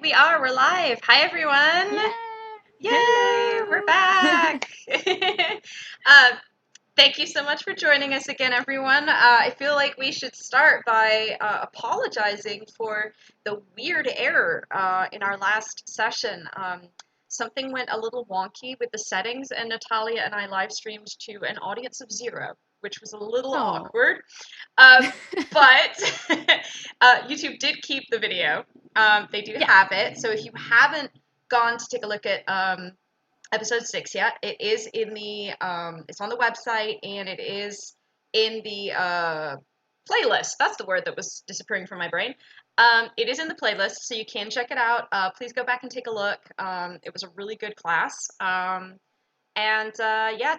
we are. We're live. Hi, everyone. Yeah. Yay, we're Hello. back. uh, Thank you so much for joining us again, everyone. I feel like we should start by apologizing for the weird error in our last session. Something went a little wonky with the settings, and Natalia and I live streamed to an audience of 0, which was a little Oh. awkward. But YouTube did keep the video. They do Yeah. have it. So if you haven't gone to take a look at episode 6 yet, it is in the it's on the website, and it is in the playlist. That's the word that was disappearing from my brain. It is in the playlist, so you can check it out. Please go back and take a look. It was a really good class. Yeah,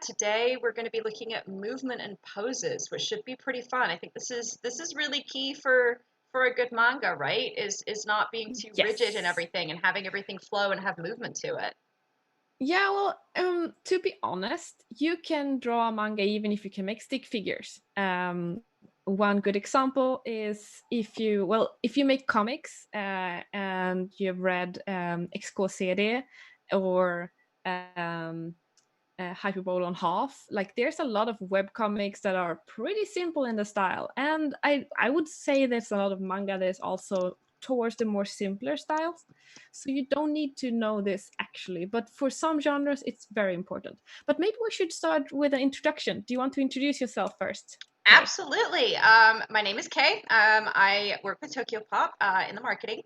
today we're going to be looking at movement and poses, which should be pretty fun. I think this is really key for a good manga, right? Is not being too rigid and Yes. everything, and having everything flow and have movement to it. Yeah, well, to be honest, you can draw a manga even if you can make stick figures. One good example is if you make comics and you've read Exquisite or Hyperbole on Half, like there's a lot of webcomics that are pretty simple in the style, and I would say there's a lot of manga that is also towards the more simpler styles, so you don't need to know this actually, but for some genres it's very important. But maybe we should start with an introduction. Do you want to introduce yourself first, Kae? Absolutely. My name is Kae. I work with TOKYOPOP in the marketing.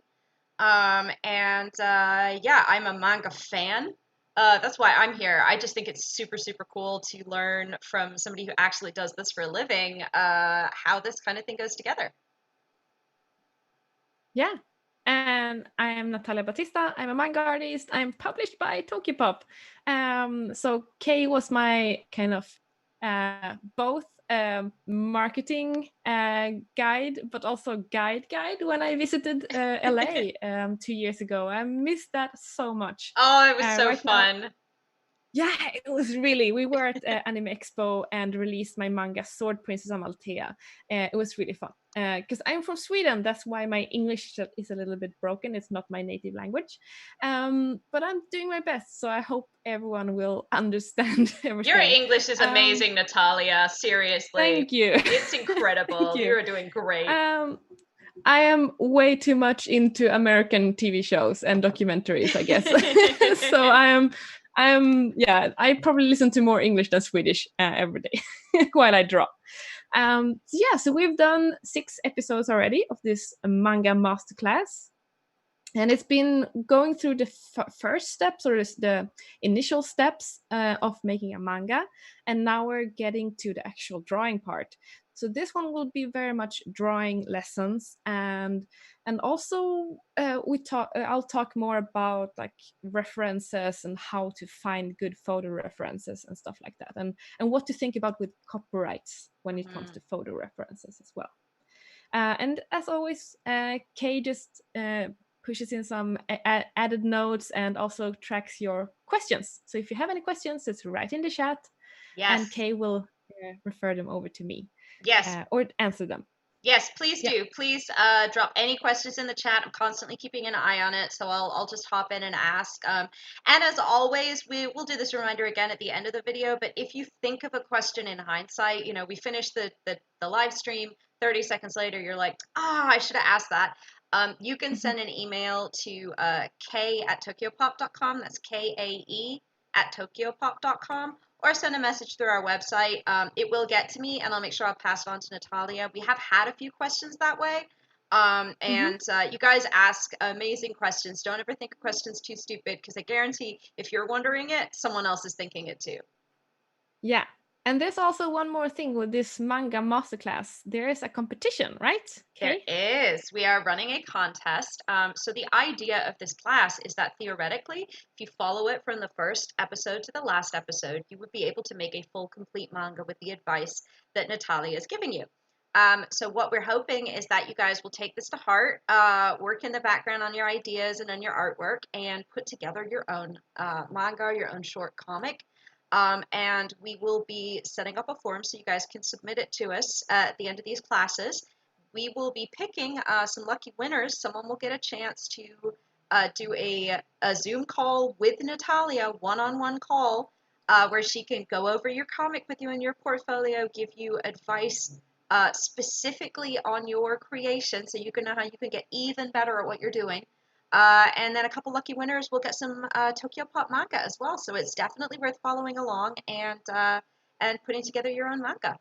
Yeah, I'm a manga fan. That's why I'm here. I just think it's super, super cool to learn from somebody who actually does this for a living, how this kind of thing goes together. Yeah. And I am Natalia Batista. I'm a manga artist. I'm published by TOKYOPOP. So Kay was my kind of both marketing guide, but also guide when I visited LA 2 years ago. I missed that so much. Oh, it was so Right now, fun. yeah, it was really. We were at Anime Expo and released my manga Sword Princess Amalthea. It was really fun because I'm from Sweden. That's why my English is a little bit broken. It's not my native language, but I'm doing my best. So I hope everyone will understand everything. Your English is amazing, Natalia. Seriously. Thank you. It's incredible. Thank you. You're doing great. I am way too much into American TV shows and documentaries, I guess. So yeah, I probably listen to more English than Swedish every day while I draw. So we've done 6 episodes already of this Manga Masterclass. And it's been going through the first steps, or the initial steps of making a manga. And now we're getting to the actual drawing part. So this one will be very much drawing lessons, and also I'll talk more about like references and how to find good photo references and stuff like that, and what to think about with copyrights when it comes to photo references as well. And as always, Kay just pushes in some added notes and also tracks your questions. So if you have any questions, just write in the chat. Yes. And Kay will refer them over to me. Yes. Or answer them. Yes, please do. Please drop any questions in the chat. I'm constantly keeping an eye on it, so I'll just hop in and ask. And as always, we'll do this reminder again at the end of the video, but if you think of a question in hindsight, we finished the live stream, 30 seconds later, you're like, I should have asked that. You can send an email to kae@tokyopop.com. That's KAE at tokyopop.com. Or send a message through our website. It will get to me, and I'll make sure I'll pass it on to Natalia. We have had a few questions that way. You guys ask amazing questions. Don't ever think a question's too stupid, because I guarantee if you're wondering it, someone else is thinking it too. Yeah. And there's also one more thing with this Manga Masterclass. There is a competition, right? Okay? There is. We are running a contest. So the idea of this class is that theoretically, if you follow it from the first episode to the last episode, you would be able to make a full, complete manga with the advice that Natalia is giving you. So what we're hoping is that you guys will take this to heart, work in the background on your ideas and on your artwork, and put together your own manga, your own short comic. And we will be setting up a form so you guys can submit it to us at the end of these classes. We will be picking some lucky winners. Someone will get a chance to do a Zoom call with Natalia, one-on-one call, where she can go over your comic with you and your portfolio, give you advice specifically on your creation, so you can know how you can get even better at what you're doing. And then a couple lucky winners will get some TOKYOPOP manga as well. So it's definitely worth following along and putting together your own manga.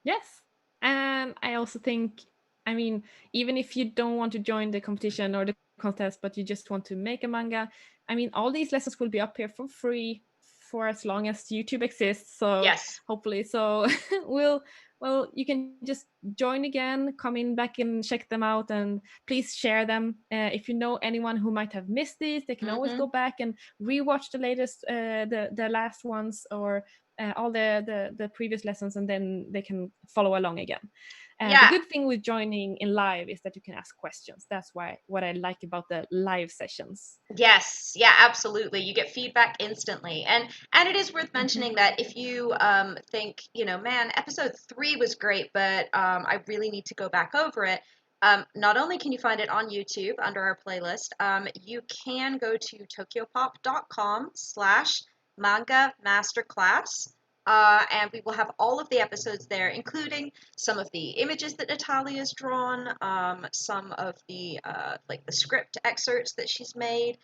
Yes. And I also think, I mean, even if you don't want to join the competition or the contest, but you just want to make a manga, I mean, all these lessons will be up here for free for as long as YouTube exists. So Yes. hopefully, so well, you can just join again, come in back and check them out, and please share them. If you know anyone who might have missed these, they can always Mm-hmm. go back and rewatch the latest, the last ones, or all the previous lessons, and then they can follow along again. The Yeah. good thing with joining in live is that you can ask questions. That's why what I like about the live sessions. Yes, yeah, absolutely. You get feedback instantly. And it is worth mentioning that if you think, man, episode 3 was great, but I really need to go back over it. Not only can you find it on YouTube under our playlist, you can go to tokyopop.com/manga masterclass. And we will have all of the episodes there, including some of the images that Natalia's drawn, some of the like the script excerpts that she's made,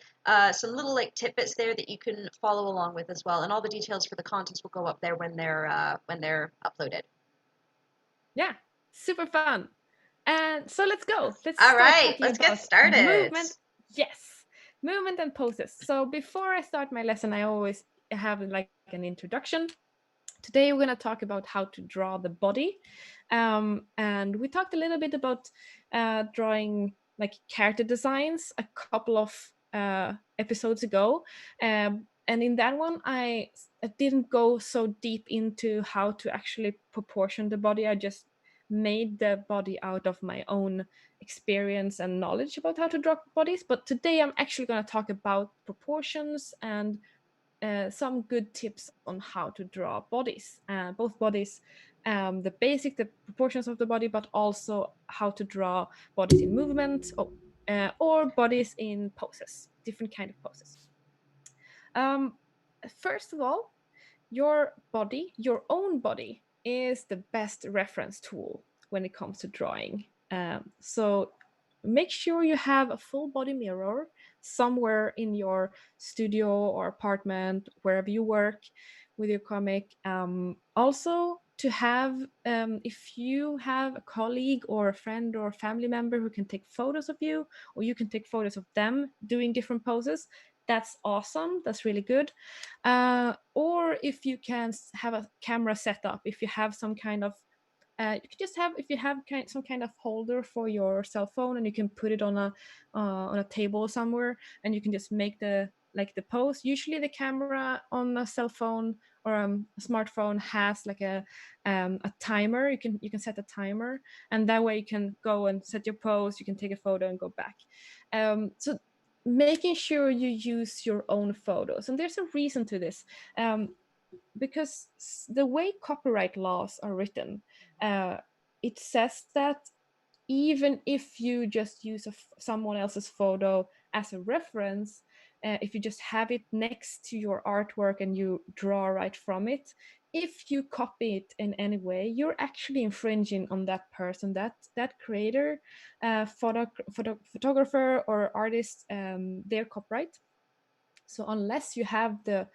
some little like tidbits there that you can follow along with as well, and all the details for the contents will go up there when they're uploaded. Yeah, super fun. And so let's go. Let's All start right, talking let's get about started. movement. Yes, movement and poses. So before I start my lesson, I always have like an introduction. Today we're going to talk about how to draw the body, and we talked a little bit about drawing like character designs a couple of episodes ago, and in that one I didn't go so deep into how to actually proportion the body. I just made the body out of my own experience and knowledge about how to draw bodies. But today I'm actually going to talk about proportions and some good tips on how to draw bodies, both bodies, the proportions of the body, but also how to draw bodies in movement, or bodies in poses, different kind of poses. Um, First of all, your body, your own body, is the best reference tool when it comes to drawing. So make sure you have a full body mirror somewhere in your studio or apartment, wherever you work with your comic. Also, to have, if you have a colleague or a friend or a family member who can take photos of you, or you can take photos of them doing different poses, that's awesome. That's really good. Or if you can have a camera set up, if you have some kind of you can just have, if you have some kind of holder for your cell phone, and you can put it on a table somewhere, and you can just make the pose. Usually the camera on a cell phone or a smartphone has like a timer. You can set a timer, and that way you can go and set your pose, you can take a photo and go back. So making sure you use your own photos, and there's a reason to this. Because the way copyright laws are written, uh, it says that even if you just use someone else's photo as a reference, if you just have it next to your artwork and you draw right from it, if you copy it in any way, you're actually infringing on that person, that creator, photographer or artist, their copyright. So unless you have the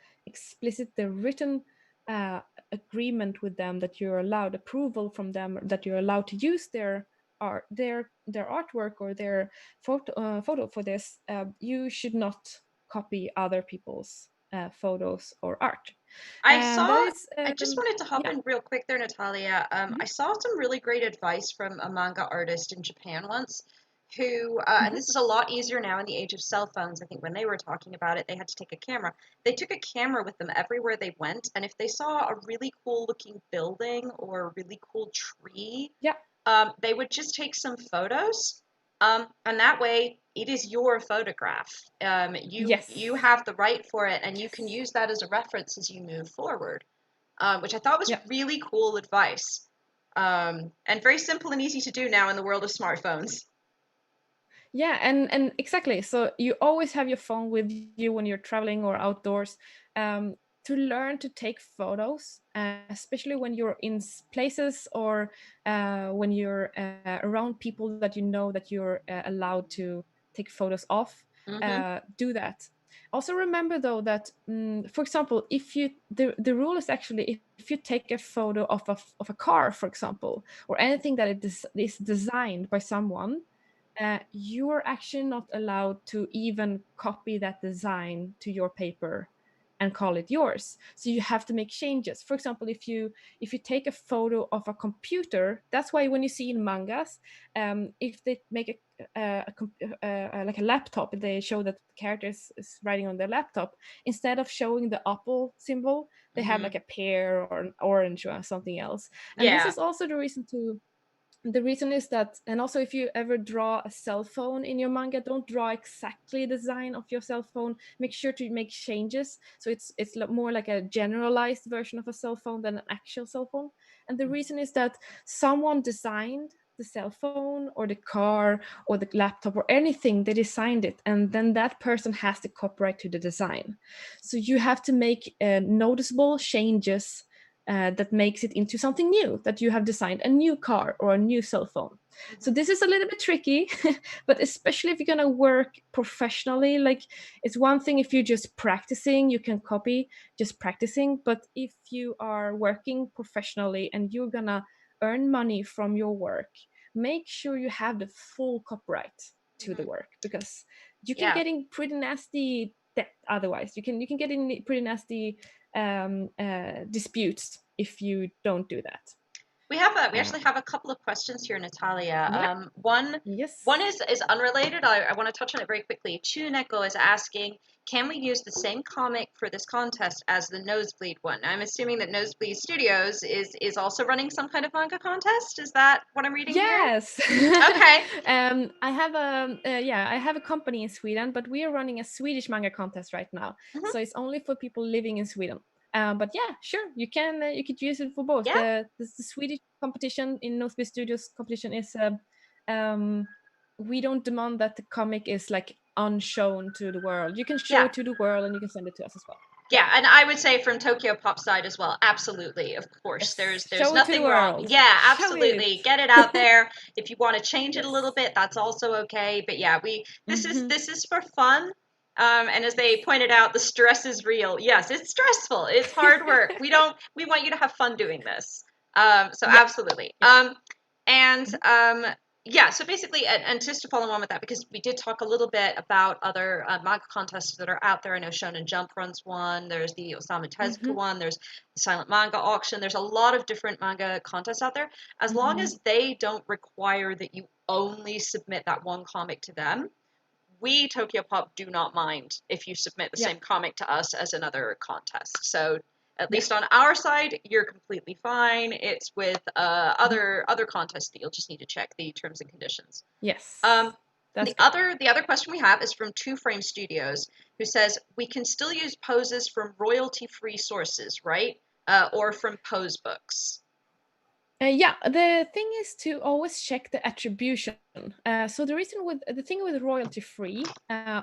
written agreement with them that you're allowed approval from them, that you're allowed to use their art, their artwork or their photo for this, you should not copy other people's photos or art. I And that saw. is I just wanted to hop yeah. in real quick there, Natalia. I Mhm, saw some really great advice from a manga artist in Japan once, who, and mhm. this is a lot easier now in the age of cell phones. I think when they were talking about it, they had to take a camera. They took a camera with them everywhere they went, and if they saw a really cool looking building or a really cool tree, Yeah. they would just take some photos, and that way it is your photograph. You Yes. have the right for it, and you can Yes. use that as a reference as you move forward, which I thought was Yeah. really cool advice, and very simple and easy to do now in the world of smartphones. Yeah, and exactly. So you always have your phone with you when you're traveling or outdoors. To learn to take photos, especially when you're in places or when you're around people that you know that you're allowed to take photos of. Mm-hmm. Do that. Also remember though that, for example, if you the rule is actually if you take a photo of a car, for example, or anything that is designed by someone, you're actually not allowed to even copy that design to your paper and call it yours. So you have to make changes. For example, if you take a photo of a computer, that's why when you see in mangas, if they make like a laptop, they show that the character is writing on their laptop. Instead of showing the apple symbol, they have Mm-hmm. like a pear or an orange or something else. And this Yeah. is also the reason is that, and also if you ever draw a cell phone in your manga, don't draw exactly the design of your cell phone. Make sure to make changes so it's more like a generalized version of a cell phone than an actual cell phone. And the reason is that someone designed the cell phone or the car or the laptop or anything, they designed it, and then that person has the copyright to the design. So you have to make noticeable changes that makes it into something new, that you have designed a new car or a new cell phone. So Mm-hmm. this is a little bit tricky, but especially if you're going to work professionally, like it's one thing if you're just practicing, you can copy just practicing, but if you are working professionally and you're going to earn money from your work, make sure you have the full copyright to the Mm-hmm. work, because you can Yeah. get in pretty nasty debt otherwise. You can get in pretty nasty disputes if you don't do that. We Uh, actually have a couple of questions here, Natalia. yeah. One Yes. is unrelated. I want to touch on it very quickly. Chuneko is asking, can we use the same comic for this contest as the Nosebleed one? I'm assuming that Nosebleed Studios is also running some kind of manga contest. Is that what I'm reading here? Yes. Okay. I have a company in Sweden, but we are running a Swedish manga contest right now. Hmm. So it's only for people living in Sweden. But yeah, sure, you could use it for both. Yeah. The Swedish competition in Northby Studios competition is um, we don't demand that the comic is like unshown to the world. You can show Yeah. it to the world and you can send it to us as well. Yeah. Yeah, and I would say from TOKYOPOP side as well, absolutely, of course. Yes. There's Show it to the nothing wrong. world. Yeah, Show absolutely. Get it out it. there. If you want to change it a little Yes. bit, that's also okay. But yeah, we Hmm. this is for fun. And as they Yes. pointed out, the stress is real. Yes, it's stressful. It's hard work. We want you to have fun doing this. So Yeah. absolutely. Yeah. And Mhm. yeah, so basically, and just to follow on with that, because we did talk a little bit about other manga contests that are out there. I know Shonen Jump runs one. There's the Osamu Tezuka Mhm. one. There's the Silent Manga auction. There's a lot of different manga contests out there. As long Mhm. as they don't require that you only submit that one comic to them, we Tokyopop do not mind if you submit the Yeah. same comic to us as another contest. So at Yeah. least on our side, you're completely fine. It's with Mhm. other contests that you'll just need to check the terms and conditions. Yes. That's good. The other question we have is from Two Frame Studios, who says we can still use poses from royalty free sources, right? Or from pose books. Yeah, the thing is to always check the attribution. So the thing with royalty free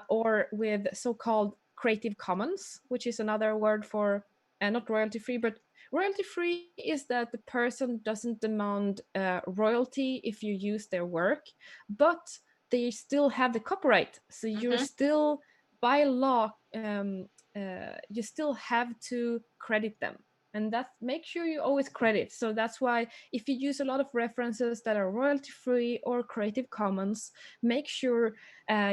or with so-called Creative Commons, which is another word for not royalty free, but royalty free is that the person doesn't demand royalty if you use their work, but they still have the copyright. So you're Mm-hmm. still by law you still have to credit them, and that make sure you always credit. So that's why if you use a lot of references that are royalty free or Creative Commons, make sure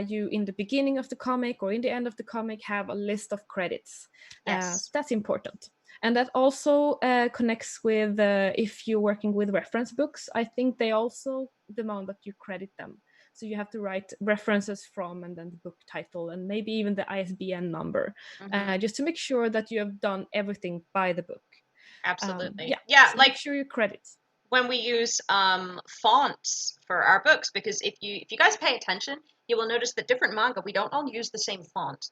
you in the beginning of the comic or in the end of the comic have a list of credits. So Yes. that's important. And that also connects with if you're working with reference books, I think they also demand that you credit them. So you have to write references from and then the book title and maybe even the ISBN number, Mm-hmm. just to make sure that you have done everything by the book. Absolutely. Yeah, Yeah, so make like sure you credit. when we use fonts for our books, because if you guys pay attention, you will notice that different manga, we don't all use the same font.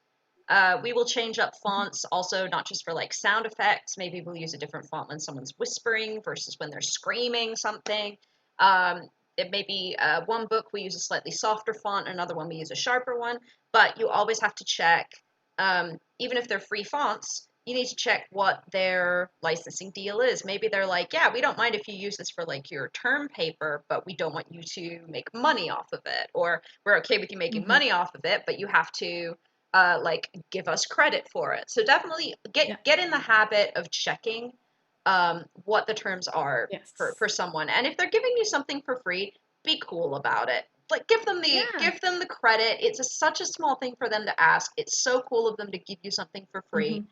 We will change up Mhm. fonts also, not just for like sound effects. Maybe we'll use a different font when someone's whispering versus when they're screaming something. Um, it may be one book we use a slightly softer font, another one we use a sharper one, but you always have to check, even if they're free fonts, you need to check what their licensing deal is. Maybe they're like, yeah, we don't mind if you use this for like your term paper, but we don't want you to make money off of it. Or we're okay with you making Mm-hmm. money off of it, but you have to like give us credit for it. So definitely get in the habit of checking what the terms are Yes. for someone. And if they're giving you something for free, be cool about it. Like give them the credit. It's such a small thing for them to ask. It's so cool of them to give you something for free. Mm-hmm.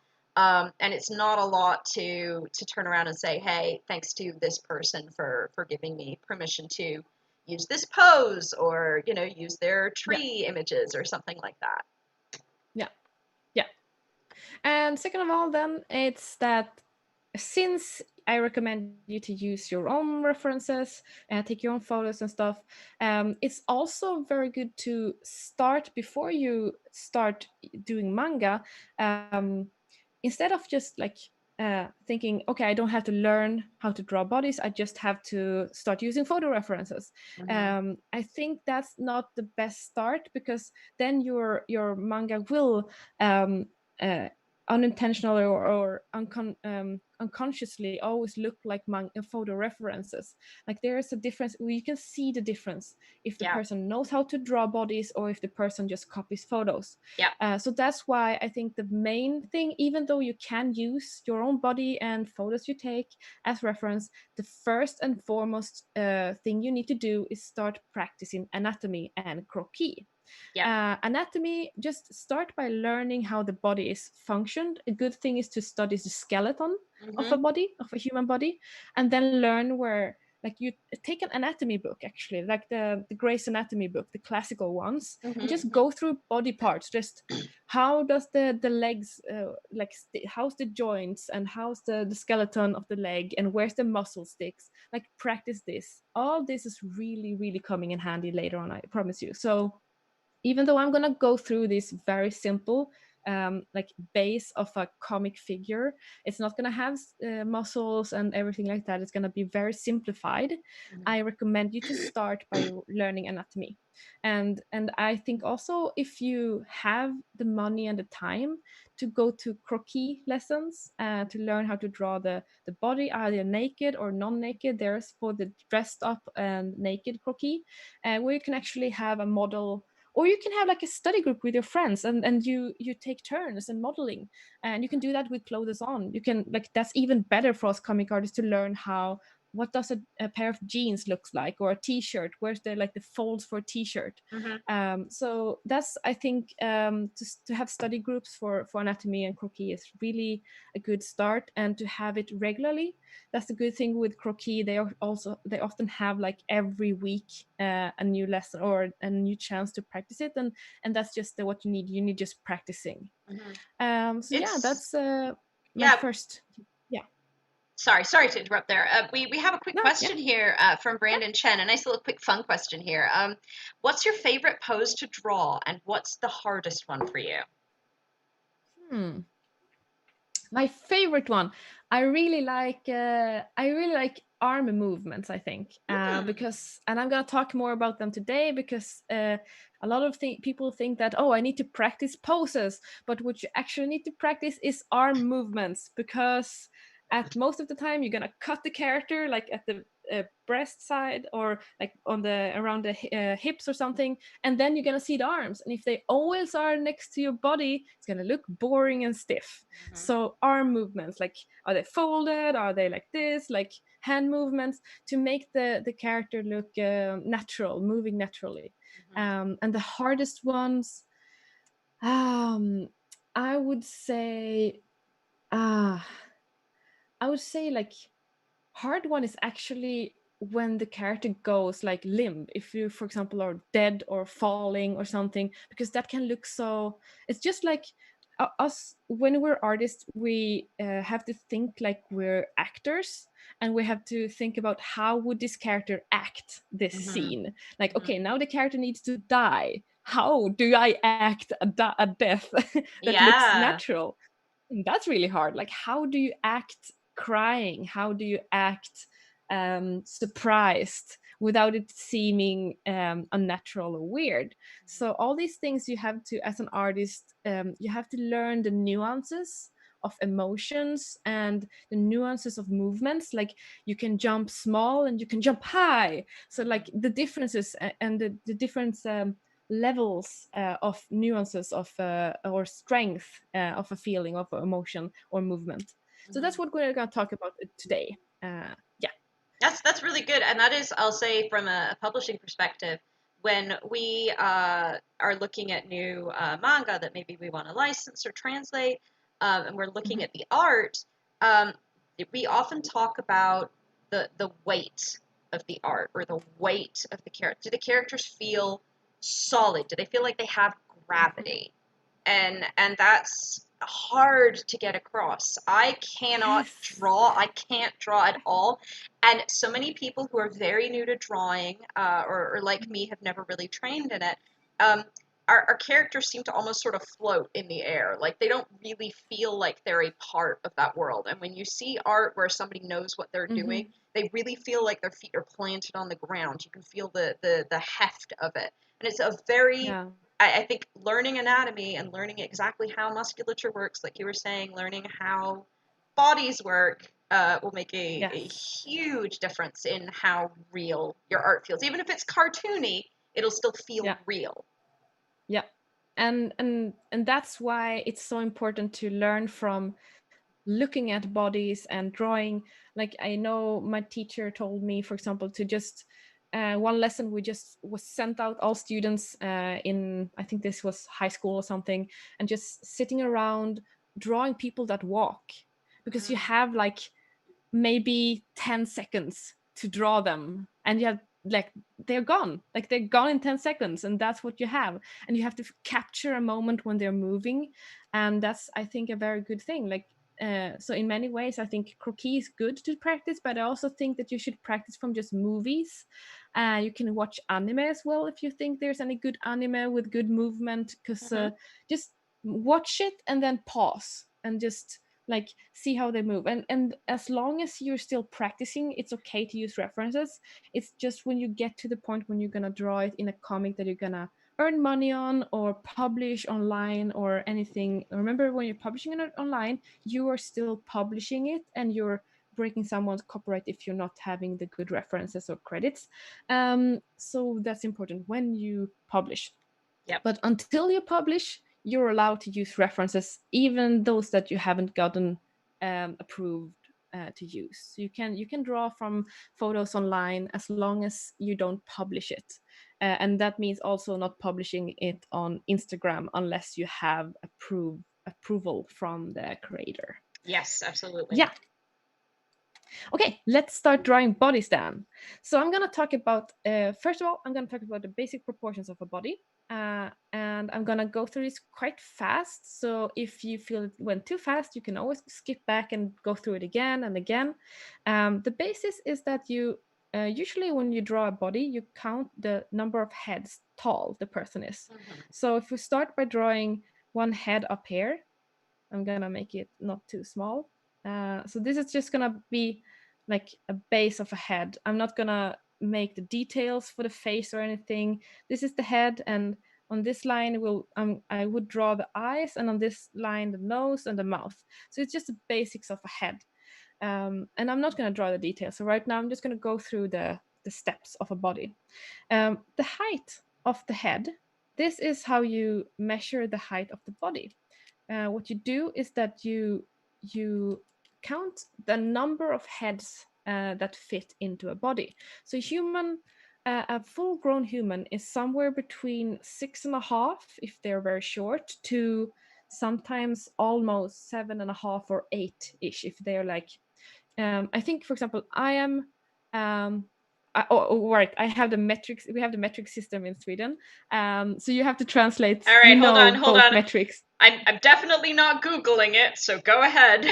And it's not a lot to turn around and say, hey, thanks to this person for giving me permission to use this pose, or use their tree images or something like that. Yeah. And second of all, then it's that since I recommend you to use your own references and take your own photos and stuff, it's also very good to start before you start doing manga. Instead of just like thinking, okay, I don't have to learn how to draw bodies, I just have to start using photo references. I think that's not the best start, because then your manga will unintentionally or unconsciously always look like photo references. Like there is a difference. You can see the difference if the person knows how to draw bodies or if the person just copies photos. So that's why I think the main thing, even though you can use your own body and photos you take as reference, the first and foremost thing you need to do is start practicing anatomy and croquis. Anatomy, just start by learning how the body is functioned. A good thing is to study the skeleton of a body, of a human body, and then learn where, like, you take an anatomy book, actually, like the Gray's Anatomy book, the classical ones, and just go through body parts. Just how does the legs, how's the joints, and how's the skeleton of the leg, and where's the muscle sticks. Like, practice this. All this is really, really coming in handy later on, I promise you. So even though I'm gonna go through this very simple like base of a comic figure, it's not gonna have muscles and everything like that. It's gonna be very simplified. I recommend you to start by learning anatomy, and I think also if you have the money and the time to go to croquis lessons to learn how to draw the body either naked or non-naked. There's for the dressed up and naked croquis, where you can actually have a model, or you can have like a study group with your friends, and you take turns in modeling, and you can do that with clothes on. You can, like, that's even better for us comic artists to learn what does a pair of jeans looks like, or a t-shirt, where's the folds for a t-shirt. So that's, I think, to have study groups for anatomy and croquis is really a good start, and to have it regularly. That's the good thing with croquis. They often have, like, every week a new lesson or a new chance to practice it, and that's just what you need. You need just practicing. So that's my first. Sorry to interrupt there. We have a quick question here from Brandon Chen, a nice little quick fun question here. What's your favorite pose to draw, and what's the hardest one for you? My favorite one, I really like arm movements, I think, because, and I'm gonna talk more about them today, because a lot of people think that, oh, I need to practice poses, but what you actually need to practice is arm movements, because at most of the time you're gonna cut the character like at the breast side, or like on the around the hips or something, and then you're gonna see the arms, and if they always are next to your body, it's gonna look boring and stiff. So arm movements, like, are they folded, are they like this, like hand movements, to make the character look natural, moving naturally. And the hardest ones, I would say like, hard one is actually when the character goes like limp, if you, for example, are dead or falling or something, because that can look so, it's just like us, when we're artists, we have to think like we're actors, and we have to think about how would this character act this scene. Like, okay, now the character needs to die, how do I act a death that looks natural? And that's really hard. Like, how do you act crying? How do you act surprised? without it seeming unnatural or weird. So all these things you have to, as an artist, you have to learn the nuances of emotions and the nuances of movements. Like you can jump small and you can jump high. So like the differences and the different levels of nuances of or strength of a feeling, of an emotion or movement. So that's what we're going to talk about today. Yeah. That's really good, and that is, I'll say, from a publishing perspective, when we are looking at new manga that maybe we want to license or translate, and we're looking at the art, um, we often talk about the weight of the art or the weight of the character. Do the characters feel solid? Do they feel like they have gravity? And that's hard to get across. I cannot Yes. draw. I can't draw at all. And so many people who are very new to drawing, or like me, have never really trained in it. Um, our characters seem to almost sort of float in the air. Like they don't really feel like they're a part of that world. And when you see art where somebody knows what they're doing, they really feel like their feet are planted on the ground. You can feel the heft of it. And it's a very, Yeah. I think learning anatomy and learning exactly how musculature works, like you were saying, learning how bodies work will make a Yes. huge difference in how real your art feels. Even if it's cartoony, it'll still feel Yeah. real. Yeah. And that's why it's so important to learn from looking at bodies and drawing. Like I know my teacher told me, for example, to just one lesson we just was sent out all students in, I think this was high school or something, and just sitting around drawing people that walk, because you have like maybe 10 seconds to draw them, and you have like they're gone in 10 seconds, and that's what you have. And you have to capture a moment when they're moving, and that's, I think, a very good thing. Like so in many ways I think croquis is good to practice, but I also think that you should practice from just movies. You can watch anime as well if you think there's any good anime with good movement, because just watch it and then pause and just like see how they move. And as long as you're still practicing, it's okay to use references. It's just when you get to the point when you're gonna draw it in a comic that you're gonna earn money on or publish online or anything. Remember, when you're publishing it online, you are still publishing it, and you're breaking someone's copyright if you're not having the good references or credits. So that's important when you publish. Yep. But until you publish, you're allowed to use references, even those that you haven't gotten approved to use. So you can draw from photos online as long as you don't publish it, and that means also not publishing it on Instagram unless you have approval from the creator. Yes, absolutely. Yeah. Okay, let's start drawing bodies then. So I'm going to talk about, first of all, I'm going to talk about the basic proportions of a body. And I'm going to go through this quite fast. So if you feel it went too fast, you can always skip back and go through it again and again. The basis is that you, usually when you draw a body, you count the number of heads tall the person is. So if we start by drawing one head up here, I'm going to make it not too small. So this is just gonna be like a base of a head. I'm not gonna make the details for the face or anything. This is the head, and on this line I would draw the eyes, and on this line the nose and the mouth. So it's just the basics of a head. And I'm not gonna draw the details. So right now I'm just gonna go through the steps of a body. The height of the head. This is how you measure the height of the body. What you do is that you count the number of heads that fit into a body. So a full-grown human is somewhere between 6.5, if they're very short, to sometimes almost 7.5 or 8-ish if they're like. I think, for example, I am. Right, I have the metrics. We have the metric system in Sweden, so you have to translate. All right, hold on, hold both on. metrics. I'm definitely not Googling it, so go ahead.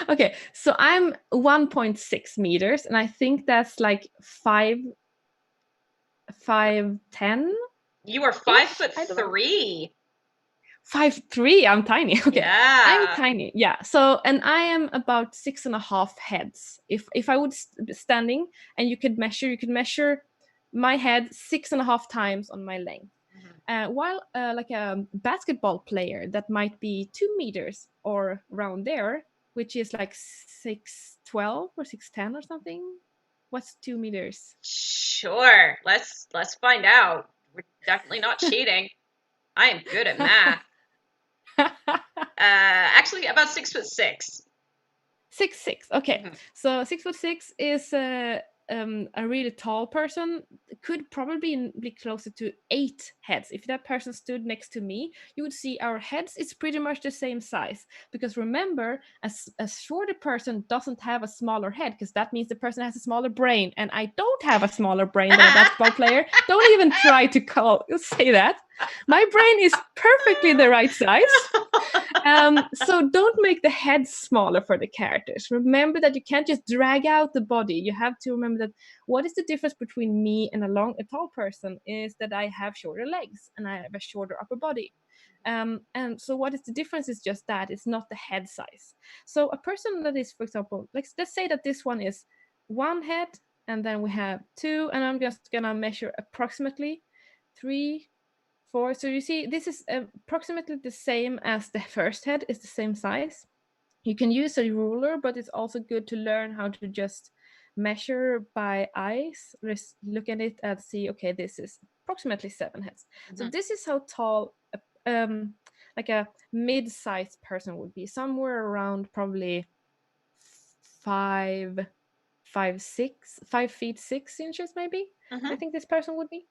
Okay, so I'm 1.6 meters, and I think that's like 5'10". You are 5'3". 5'3". I'm tiny. Okay, I'm Yeah. tiny. Yeah. So, and I am about 6.5 heads. If I would standing, and you could measure my head 6.5 times on my length. While like a basketball player that might be 2 meters or around there, which is like 6'12" or 6'10" or something. What's 2 meters? Sure. Let's find out. We're definitely not cheating. I am good at math. Actually, about 6'6". 6'6". Okay, Mhm. so 6'6" is a really tall person. Could probably be closer to 8 heads. If that person stood next to me, you would see our heads is pretty much the same size. Because remember, a shorter person doesn't have a smaller head, because that means the person has a smaller brain. And I don't have a smaller brain than a basketball player. Don't even try to say that. My brain is perfectly the right size. So don't make the head smaller for the characters. Remember that you can't just drag out the body. You have to remember that what is the difference between me and a tall person is that I have shorter legs and I have a shorter upper body. And so what is the difference is just that it's not the head size. So a person that is, for example, let's say that this one is 1 head, and then we have 2, and I'm just gonna measure approximately 3, 4. So you see, this is approximately the same as the first head, is the same size. You can use a ruler, but it's also good to learn how to just measure by eyes. Just look at it and see, okay, this is approximately 7 heads. So Mhm. this is how tall like a mid-sized person would be, somewhere around probably 5, 6, 5 feet 6 inches, maybe. I Mhm. think this person would be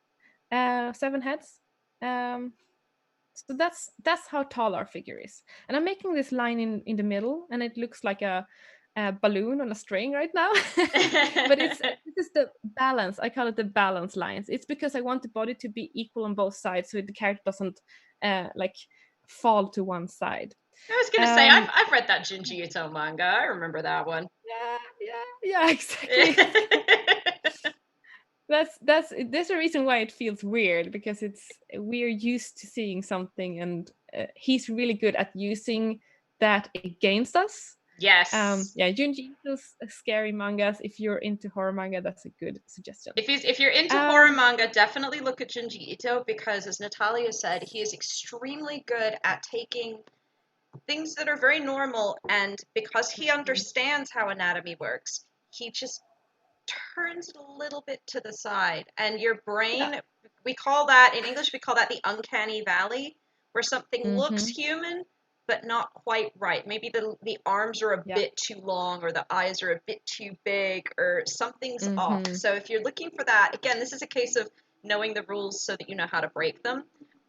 7 heads. Um, so that's how tall our figure is. And I'm making this line in the middle, and it looks like a balloon on a string right now. But this is the balance. I call it the balance lines. It's because I want the body to be equal on both sides, so the character doesn't like fall to one side. I was gonna say Um, I've read that Junji Ito manga. I remember that one. yeah, exactly. There's a reason why it feels weird, because we're used to seeing something, and he's really good at using that against us. Yes. Yeah, Junji Ito's scary mangas. If you're into horror manga, that's a good suggestion. If you're into horror Um, manga, definitely look at Junji Ito because, as Natalia said, he is extremely good at taking things that are very normal, and because he understands how anatomy works, he just turns it a little bit to the side. And your yeah. brain, we call that in English, we call that the uncanny valley, where something looks Mm-hmm. human but not quite right. Maybe the arms are a Yeah. bit too long, or the eyes are a bit too big, or something's off. Mm-hmm. So if you're looking for that, again, this is a case of knowing the rules so that you know how to break them.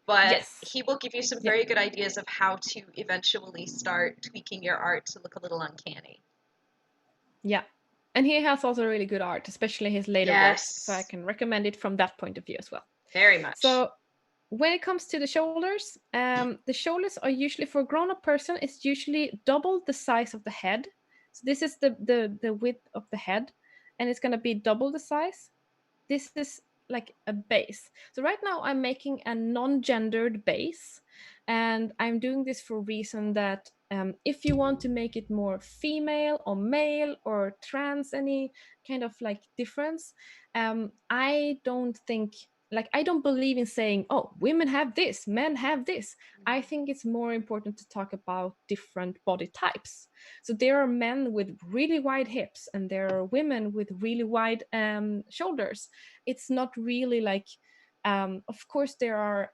But Yes. he will give you some Yeah. very good ideas of how to eventually start tweaking your art to look a little uncanny. Yeah. And he has also really good art, especially his later works. So I Yes, can recommend it from that point of view as well. very much. So when it comes to the shoulders are usually, for a grown-up person, it's usually double the size of the head. So this is the width of the head, and it's gonna be double the size. This is like a base. So right now I'm making a non-gendered base, and I'm doing this for a reason that if you want to make it more female or male or trans, any kind of like difference, I don't think, like, I don't believe in saying, oh, women have this, men have this. I think it's more important to talk about different body types. So there are men with really wide hips, and there are women with really wide shoulders. It's not really like, of course, there are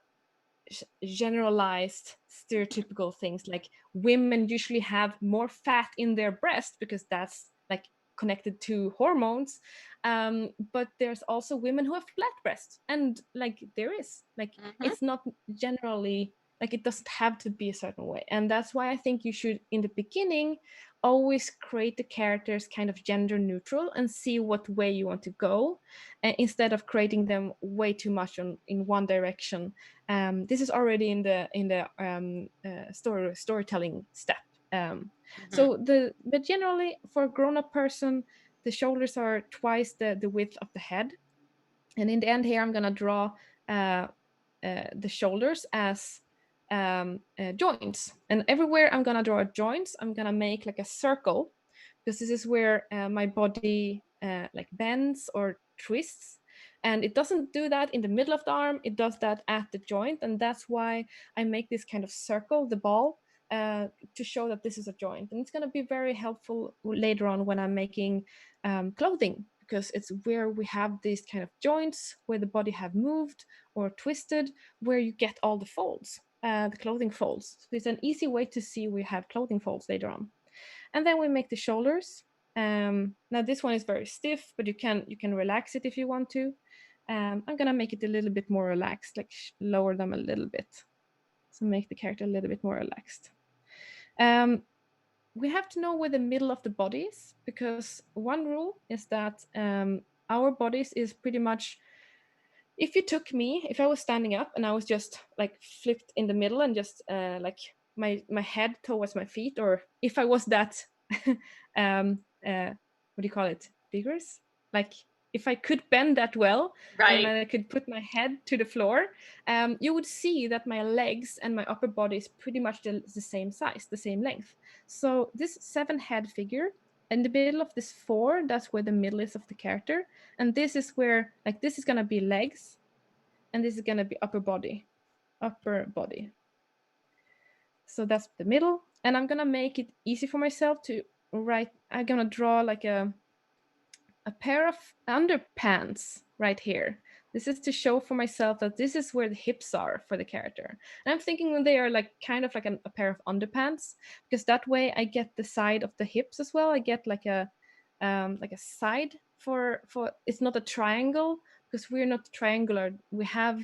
generalized stereotypical things, like women usually have more fat in their breast because that's like connected to hormones. But there's also women who have flat breasts, and like there is like, Mm-hmm. it's not generally like, it doesn't have to be a certain way. And that's why I think you should, in the beginning, always create the characters kind of gender neutral and see what way you want to go, instead of creating them way too much in one direction. This is already in the storytelling step. Mm-hmm. But generally, for a grown-up person, the shoulders are twice the width of the head. And in the end here, I'm gonna draw the shoulders as joints. And everywhere I'm gonna draw joints, I'm gonna make like a circle, because this is where my body like bends or twists. And it doesn't do that in the middle of the arm, it does that at the joint. And that's why I make this kind of circle, the ball, to show that this is a joint. And it's going to be very helpful later on when I'm making clothing, because it's where we have these kind of joints where the body have moved or twisted, where you get all the folds, the clothing folds. So it's an easy way to see we have clothing folds later on. And then we make the shoulders. Now this one is very stiff, but you can relax it if you want to. I'm gonna make it a little bit more relaxed, like lower them a little bit, so make the character a little bit more relaxed. We have to know where the middle of the body is, because one rule is that our bodies is pretty much, if you took me, if I was standing up and I was just like flipped in the middle and just like my head towards my feet, or if I was that what do you call it, vigorous, like if I could bend that well, Right. and I could put my head to the floor, you would see that my legs and my upper body is pretty much the same size, the same length. So this 7 head figure, in the middle of this 4, that's where the middle is of the character. And this is where, like, this is gonna be legs, and this is gonna be upper body. So that's the middle. And I'm gonna make it easy for myself to write. I'm gonna draw like a pair of underpants right here. This is to show for myself that this is where the hips are for the character. And I'm thinking when they are like kind of like a pair of underpants, because that way I get the side of the hips as well. I get like a side for it's not a triangle, because we're not triangular. We have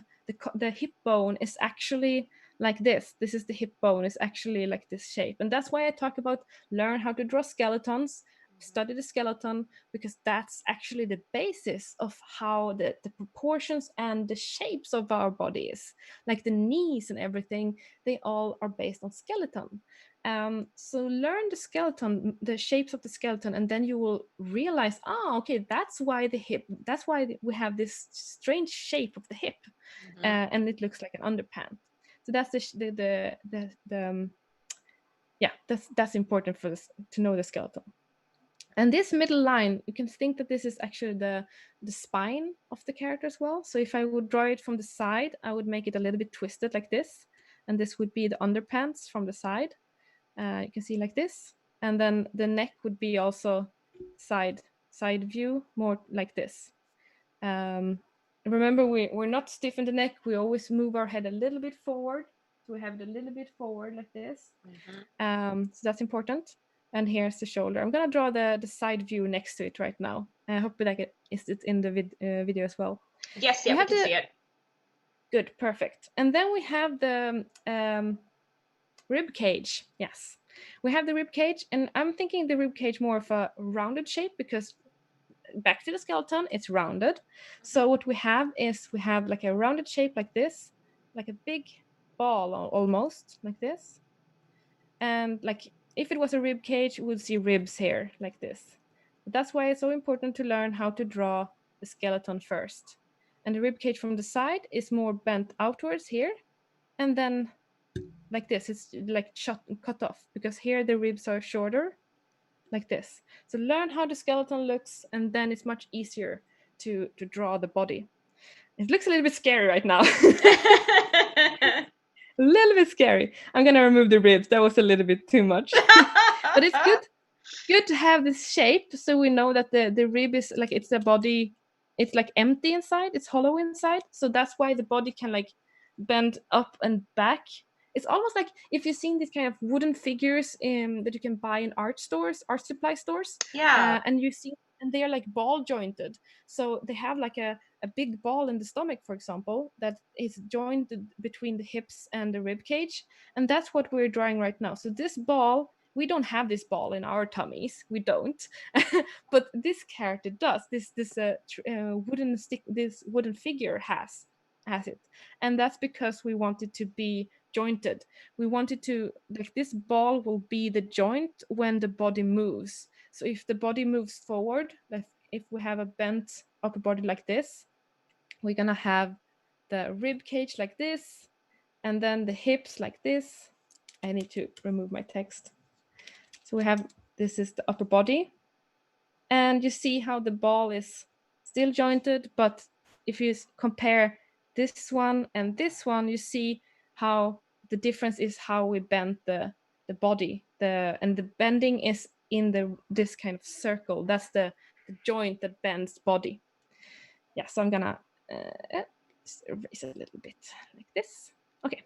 the hip bone is actually like this. This is the hip bone is actually like this shape. And that's why I talk about learn how to draw skeletons, study the skeleton, because that's actually the basis of how the proportions and the shapes of our bodies, like the knees and everything, they all are based on skeleton. So learn the skeleton, the shapes of the skeleton, and then you will realize, okay, that's why the hip, that's why we have this strange shape of the hip, and it looks like an underpant. So that's yeah, that's important for this, to know the skeleton. And this middle line, you can think that this is actually the spine of the character as well. So if I would draw it from the side, I would make it a little bit twisted like this. And this would be the underpants from the side. You can see like this. And then the neck would be also side view, more like this. Remember, we're not stiff in the neck. We always move our head a little bit forward. So we have it a little bit forward like this. So that's important. And here's the shoulder. I'm gonna draw the side view next to it right now. I hope that it's in the video as well. Yes, yeah, we can see it. Good, perfect. And then we have the rib cage. Yes, we have the rib cage, and I'm thinking the rib cage more of a rounded shape, because back to the skeleton, it's rounded. So what we have is we have like a rounded shape like this, like a big ball almost like this. And like if it was a rib cage, we would see ribs here like this. But that's why it's so important to learn how to draw the skeleton first. And the rib cage from the side is more bent outwards here, and then like this, it's like cut off, because here the ribs are shorter like this. So learn how the skeleton looks, and then it's much easier to draw the body. It looks a little bit scary right now. A little bit scary. I'm gonna remove the ribs. That was a little bit too much. But it's good to have this shape, so we know that the rib is like, it's the body, it's like empty inside, it's hollow inside. So that's why the body can like bend up and back. It's almost like if you've seen these kind of wooden figures that you can buy in art supply stores. Yeah. And you see, and they are like ball jointed. So they have like a big ball in the stomach, for example, that is joined between the hips and the rib cage. And that's what we're drawing right now. So this ball, we don't have this ball in our tummies, we don't. But this character does. This wooden stick, this wooden figure has it. And that's because we want it to be jointed. We wanted to, like, this ball will be the joint when the body moves. So if the body moves forward, like if we have a bent upper body like this, we're gonna have the rib cage like this, and then the hips like this. I need to remove my text. So we have, this is the upper body, and you see how the ball is still jointed, but if you compare this one and this one, you see how the difference is how we bend the body, and the bending is in this kind of circle. That's the joint that bends body. Yeah, so I'm gonna just erase it a little bit like this. Okay.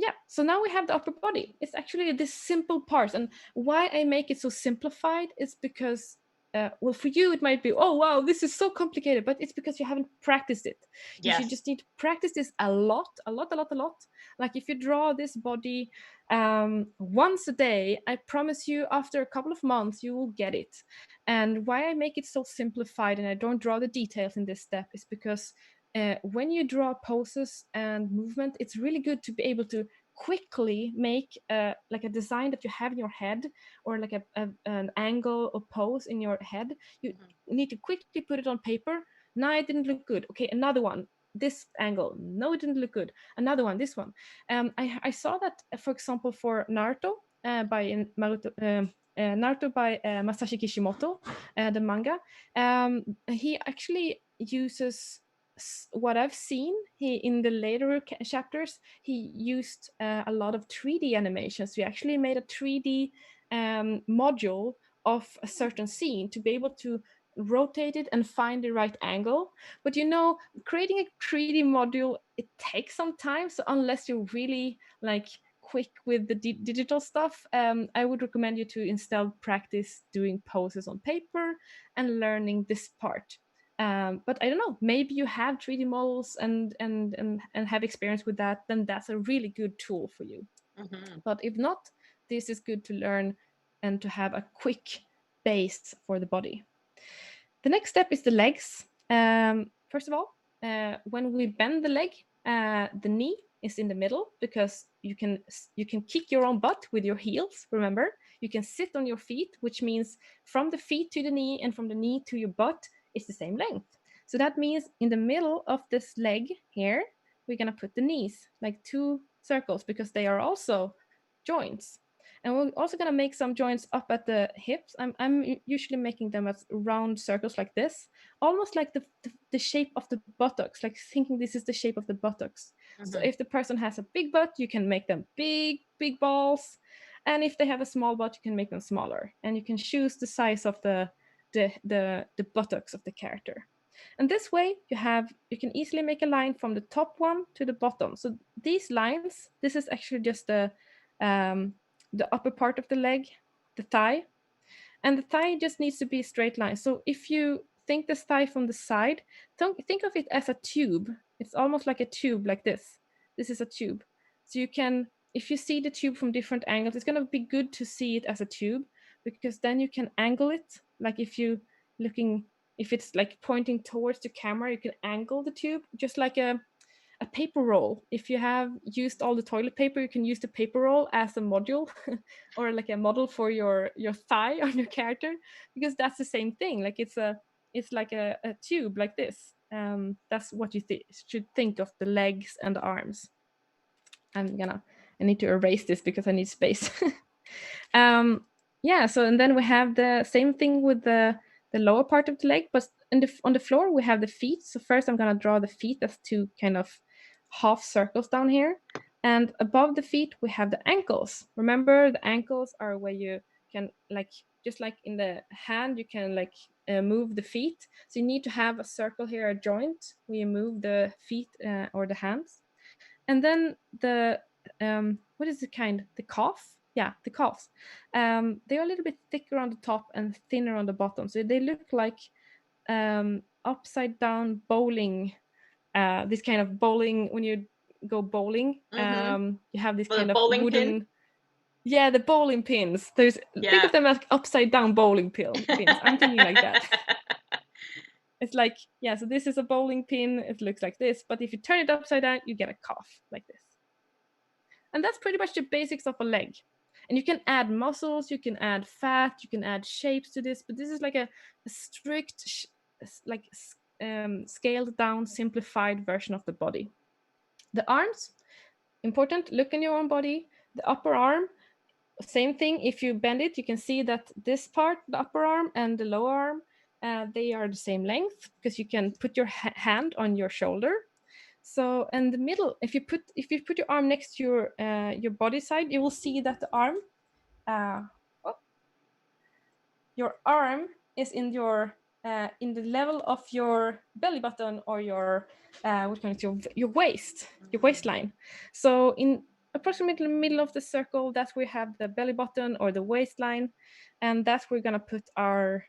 Yeah, so now we have the upper body. It's actually this simple part. And why I make it so simplified is because, well, for you, it might be, oh, wow, this is so complicated, but it's because you haven't practiced it. You should just need to practice this a lot. Like if you draw this body once a day, I promise you, after a couple of months, you will get it. And why I make it so simplified and I don't draw the details in this step is because when you draw poses and movement, it's really good to be able to quickly make like a design that you have in your head, or like an angle or pose in your head. You need to quickly put it on paper. No, it didn't look good. Okay, another one. This angle. No, it didn't look good. Another one. This one. I saw that, for example, for Naruto by Naruto by Masashi Kishimoto, the manga. He actually uses what I've seen, he in the later chapters, he used a lot of 3D animations. We actually made a 3D module of a certain scene to be able to rotate it and find the right angle. But you know, creating a 3D module, it takes some time. So unless you're really like quick with the digital stuff, I would recommend you to instead practice doing poses on paper and learning this part. But I don't know, maybe you have 3D models and have experience with that, then that's a really good tool for you. But if not, this is good to learn and to have a quick base for the body. The next step is the legs. First of all, when we bend the leg, the knee is in the middle, because you can kick your own butt with your heels. Remember, you can sit on your feet, which means from the feet to the knee and from the knee to your butt is the same length. So that means in the middle of this leg here, we're gonna put the knees like 2 circles, because they are also joints. And we're also gonna make some joints up at the hips. I'm usually making them as round circles like this, almost like the shape of the buttocks, like thinking this is the shape of the buttocks. So if the person has a big butt, you can make them big balls. And if they have a small butt, you can make them smaller. And you can choose the size of the buttocks of the character. And this way you can easily make a line from the top one to the bottom. So these lines, this is actually just the upper part of the leg, the thigh. And the thigh just needs to be a straight line. So if you think the thigh from the side, think of it as a tube. It's almost like a tube like this. This is a tube. So you can, if you see the tube from different angles, it's going to be good to see it as a tube, because then you can angle it. Like if it's like pointing towards the camera, you can angle the tube just like a paper roll. If you have used all the toilet paper, you can use the paper roll as a module or like a model for your thigh on your character, because that's the same thing. Like it's like a tube like this. That's what you should think of the legs and the arms. I need to erase this because I need space. Yeah, so and then we have the same thing with the lower part of the leg, but on the floor we have the feet. So first I'm gonna draw the feet as 2 kind of half circles down here, and above the feet we have the ankles. Remember, the ankles are where you can, like, just like in the hand, you can like move the feet. So you need to have a circle here, a joint where you move the feet or the hands. And then the what is the kind? The calf? Yeah, the calves. They are a little bit thicker on the top and thinner on the bottom. So they look like upside down bowling. This kind of bowling, when you go bowling, you have this kind of wooden pin? Yeah, the bowling pins. Think of them as upside down bowling pins. I'm thinking like that. It's like, yeah, so this is a bowling pin. It looks like this, but if you turn it upside down, you get a calf like this. And that's pretty much the basics of a leg. And you can add muscles, you can add fat, you can add shapes to this, but this is like a strict, scaled down, simplified version of the body. The arms, important, look in your own body. The upper arm, same thing. If you bend it, you can see that this part, the upper arm and the lower arm, they are the same length, because you can put your hand on your shoulder. So in the middle, if you put your arm next to your body side, you will see that the arm, your arm is in the level of your belly button, or your your waistline. So in approximately the middle of the circle, that we have the belly button or the waistline, and that's where we're gonna put our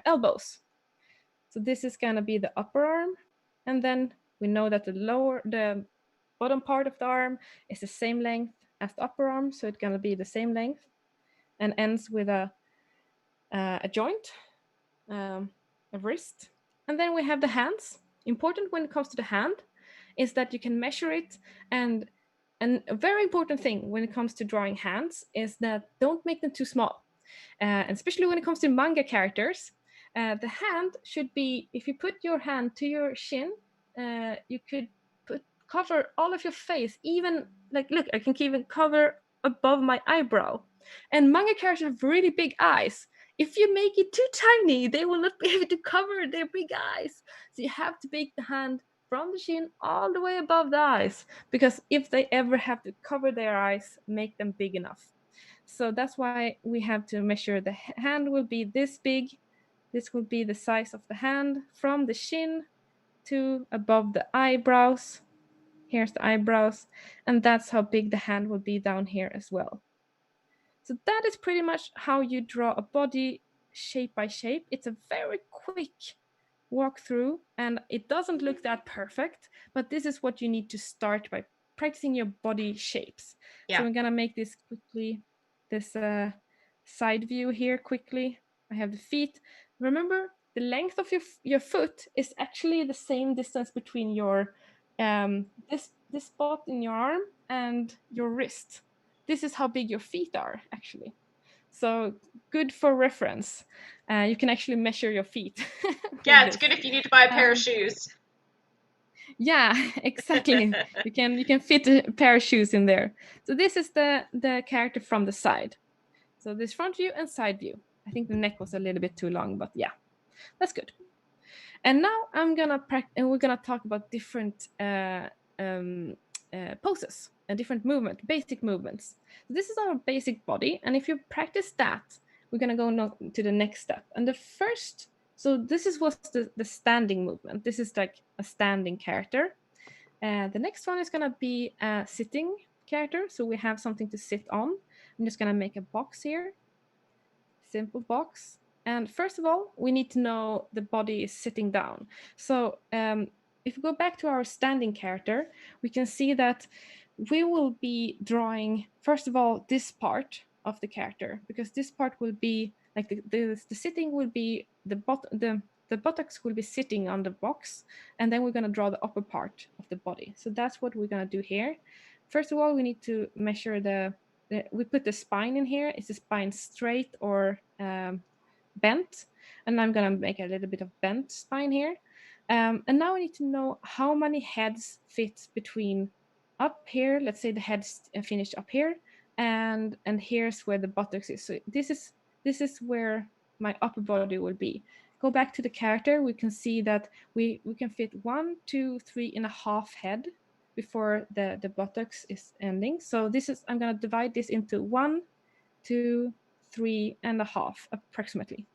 elbows. So this is gonna be the upper arm, and then we know that the bottom part of the arm is the same length as the upper arm, so it's gonna be the same length, and ends with a joint, a wrist. And then we have the hands. Important when it comes to the hand is that you can measure it, and a very important thing when it comes to drawing hands is that don't make them too small. And especially when it comes to manga characters, the hand should be, if you put your hand to your shin, you could cover all of your face, even like, look, I can even cover above my eyebrow. And manga characters have really big eyes. If you make it too tiny, they will not be able to cover their big eyes. So you have to make the hand from the shin all the way above the eyes, because if they ever have to cover their eyes, make them big enough. So that's why we have to measure. The hand will be this big. This will be the size of the hand from the shin to above the eyebrows. Here's the eyebrows, and that's how big the hand will be down here as well. So that is pretty much how you draw a body shape by shape. It's a very quick walkthrough, and it doesn't look that perfect, but this is what you need to start by practicing your body shapes. Yeah. So I'm gonna make this quickly, this side view here quickly. I have the feet. Remember, the length of your foot is actually the same distance between your this spot in your arm and your wrist. This is how big your feet are, actually. So good for reference. You can actually measure your feet. Yeah, it's good if you need to buy a pair of shoes. Yeah, exactly. you can fit a pair of shoes in there. So this is the character from the side. So this front view and side view. I think the neck was a little bit too long, but yeah, that's good. And now we're gonna talk about different poses and different basic movements. So this is our basic body, and if you practice that, we're gonna go to the next step. And the first, so this was the standing movement. This is like a standing character. The next one is gonna be a sitting character. So we have something to sit on. I'm just gonna make a box here, simple box. And first of all, we need to know the body is sitting down. So if we go back to our standing character, we can see that we will be drawing, first of all, this part of the character, because this part will be like the sitting will be the buttocks will be sitting on the box, and then we're going to draw the upper part of the body. So that's what we're going to do here. First of all, we need to measure we put the spine in here. Is the spine straight or bent? And I'm going to make a little bit of bent spine here. And now we need to know how many heads fit between up here. Let's say the head's finished up here, and here's where the buttocks is. So this is where my upper body will be. Go back to the character. We can see that we can fit 1, 2, 3.5 head before the buttocks is ending. So I'm going to divide this into 1, 2, 3.5 approximately.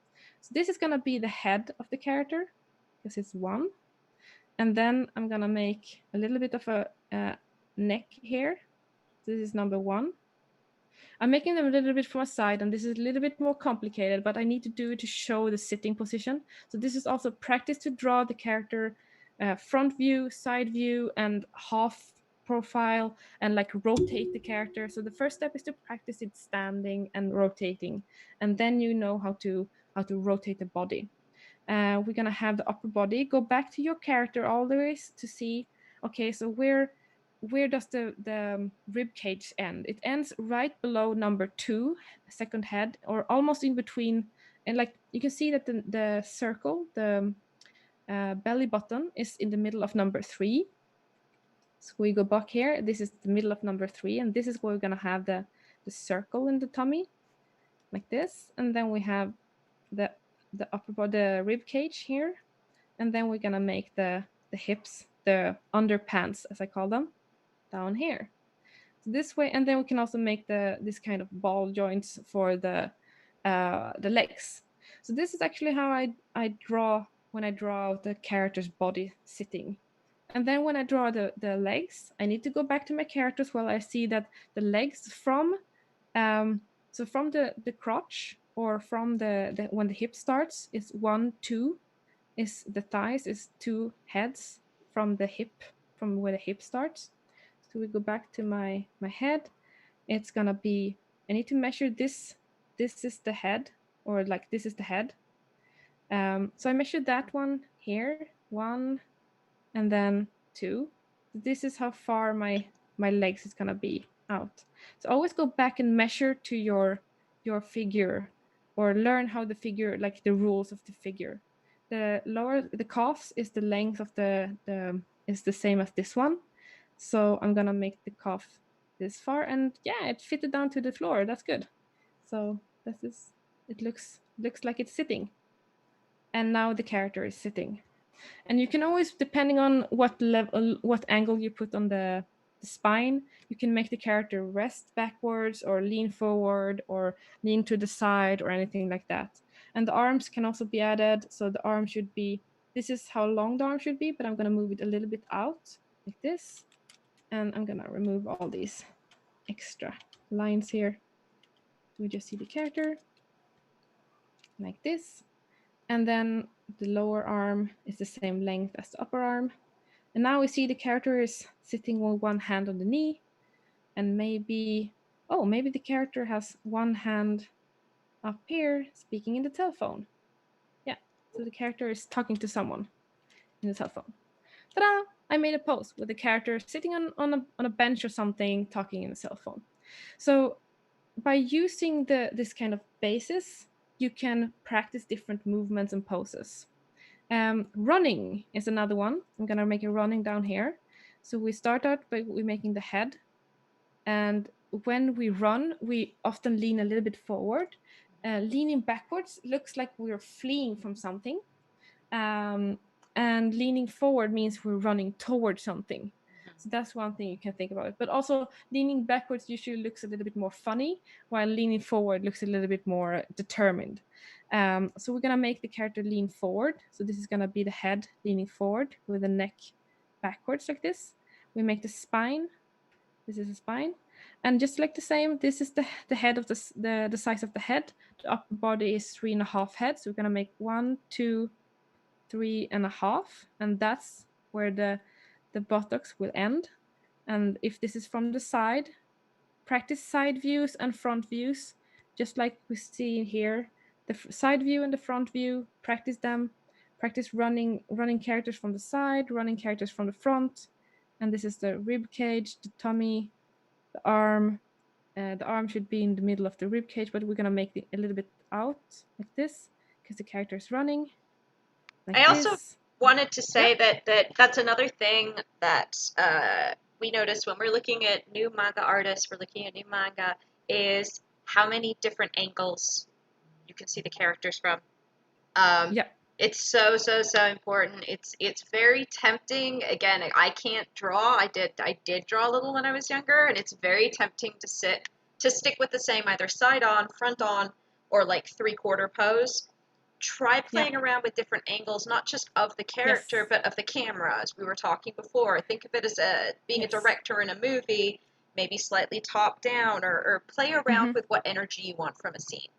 So this is going to be the head of the character, because it's 1. And then I'm going to make a little bit of a neck here. This is number 1. I'm making them a little bit from a side, and this is a little bit more complicated, but I need to do it to show the sitting position. So this is also practice to draw the character front view, side view, and half profile, and like rotate the character. So the first step is to practice it standing and rotating, and then you know how to rotate the body. We're gonna have the upper body. Go back to your character always to see, okay, so where does the rib cage end? It ends right below number 2, second head, or almost in between. And like you can see that the circle, the belly button is in the middle of number 3. So we go back here. This is the middle of number 3, and this is where we're gonna have the circle in the tummy, like this, and then we have the upper body, the rib cage here, and then we're gonna make the hips, the underpants as I call them, down here. So this way, and then we can also make this kind of ball joints for the legs. So this is actually how I draw when I draw the character's body sitting. And then when I draw the legs, I need to go back to my characters while I see that the legs from from the crotch, or from the when the hip starts, is 1, 2, is the thighs is 2 heads from the hip, from where the hip starts. So we go back to my head. It's gonna be, I need to measure this. This is the head, or like this is the head. So I measured that one here, 1, and then 2. This is how far my legs is gonna be out. So always go back and measure to your figure, or learn how the figure, like the rules of the figure. The calves is the length of the is the same as this one. So I'm gonna make the calf this far, and yeah, it fitted down to the floor. That's good. So this is, it looks like it's sitting. And now the character is sitting. And you can always, depending on what level, what angle you put on the spine, you can make the character rest backwards, or lean forward, or lean to the side, or anything like that. And the arms can also be added. So the arm should be, this is how long the arm should be, but I'm going to move it a little bit out like this. And I'm going to remove all these extra lines here. So we just see the character like this. And then the lower arm is the same length as the upper arm. And now we see the character is sitting with one hand on the knee, and maybe the character has one hand up here speaking in the telephone. Yeah, so the character is talking to someone in the telephone. Ta-da! I made a pose with the character sitting on a bench or something, talking in a cell phone. So by using this kind of basis, you can practice different movements and poses. Running is another one. I'm gonna make a running down here. So we start out by making the head, and when we run, we often lean a little bit forward. Leaning backwards looks like we're fleeing from something, and leaning forward means we're running towards something. So that's one thing you can think about it. But also, leaning backwards usually looks a little bit more funny, while leaning forward looks a little bit more determined. So we're gonna make the character lean forward. So this is gonna be the head leaning forward with the neck backwards like this. We make the spine. This is the spine. And just like the same, this is the head of the size of the head. The upper body is 3.5 heads. So we're gonna make 1, 2, 3.5, and that's where the buttocks will end. And if this is from the side, practice side views and front views, just like we see here. The side view and the front view, practice them. Practice running characters from the side, running characters from the front. And this is the rib cage, the tummy, the arm. The arm should be in the middle of the rib cage, but we're gonna make it a little bit out like this because the character is running. Like I also this. wanted to say Yep. that's another thing that we notice when we're looking at new manga artists, we're looking at new manga, is how many different angles you can see the characters from. Um, Yep. it's so important. It's very tempting. Again, I can't draw. I did draw a little when I was younger, and it's very tempting to stick with the same either side on, front on, or like 3/4 pose. Try Yep. playing around with different angles, not just of the Yes. character, but of the camera, as we were talking before. Think of it as being a Yes. director in a movie, maybe slightly top down, or play around Mm-hmm. with what energy you want from a scene.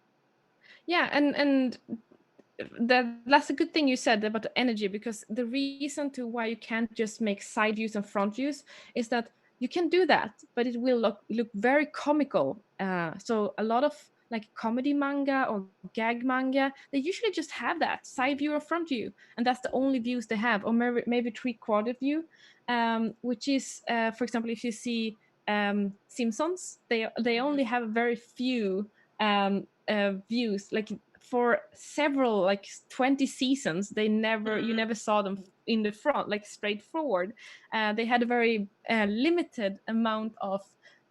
Yeah, and that's a good thing you said about the energy, because the reason to why you can't just make side views and front views is that you can do that, but it will look very comical. So a lot of like comedy manga or gag manga, they usually just have that side view or front view, and that's the only views they have, or maybe 3/4 view, which is, for example, if you see Simpsons, they only have very few views, like for several, like 20 seasons, you never saw them in the front, like straight forward. They had a very limited amount of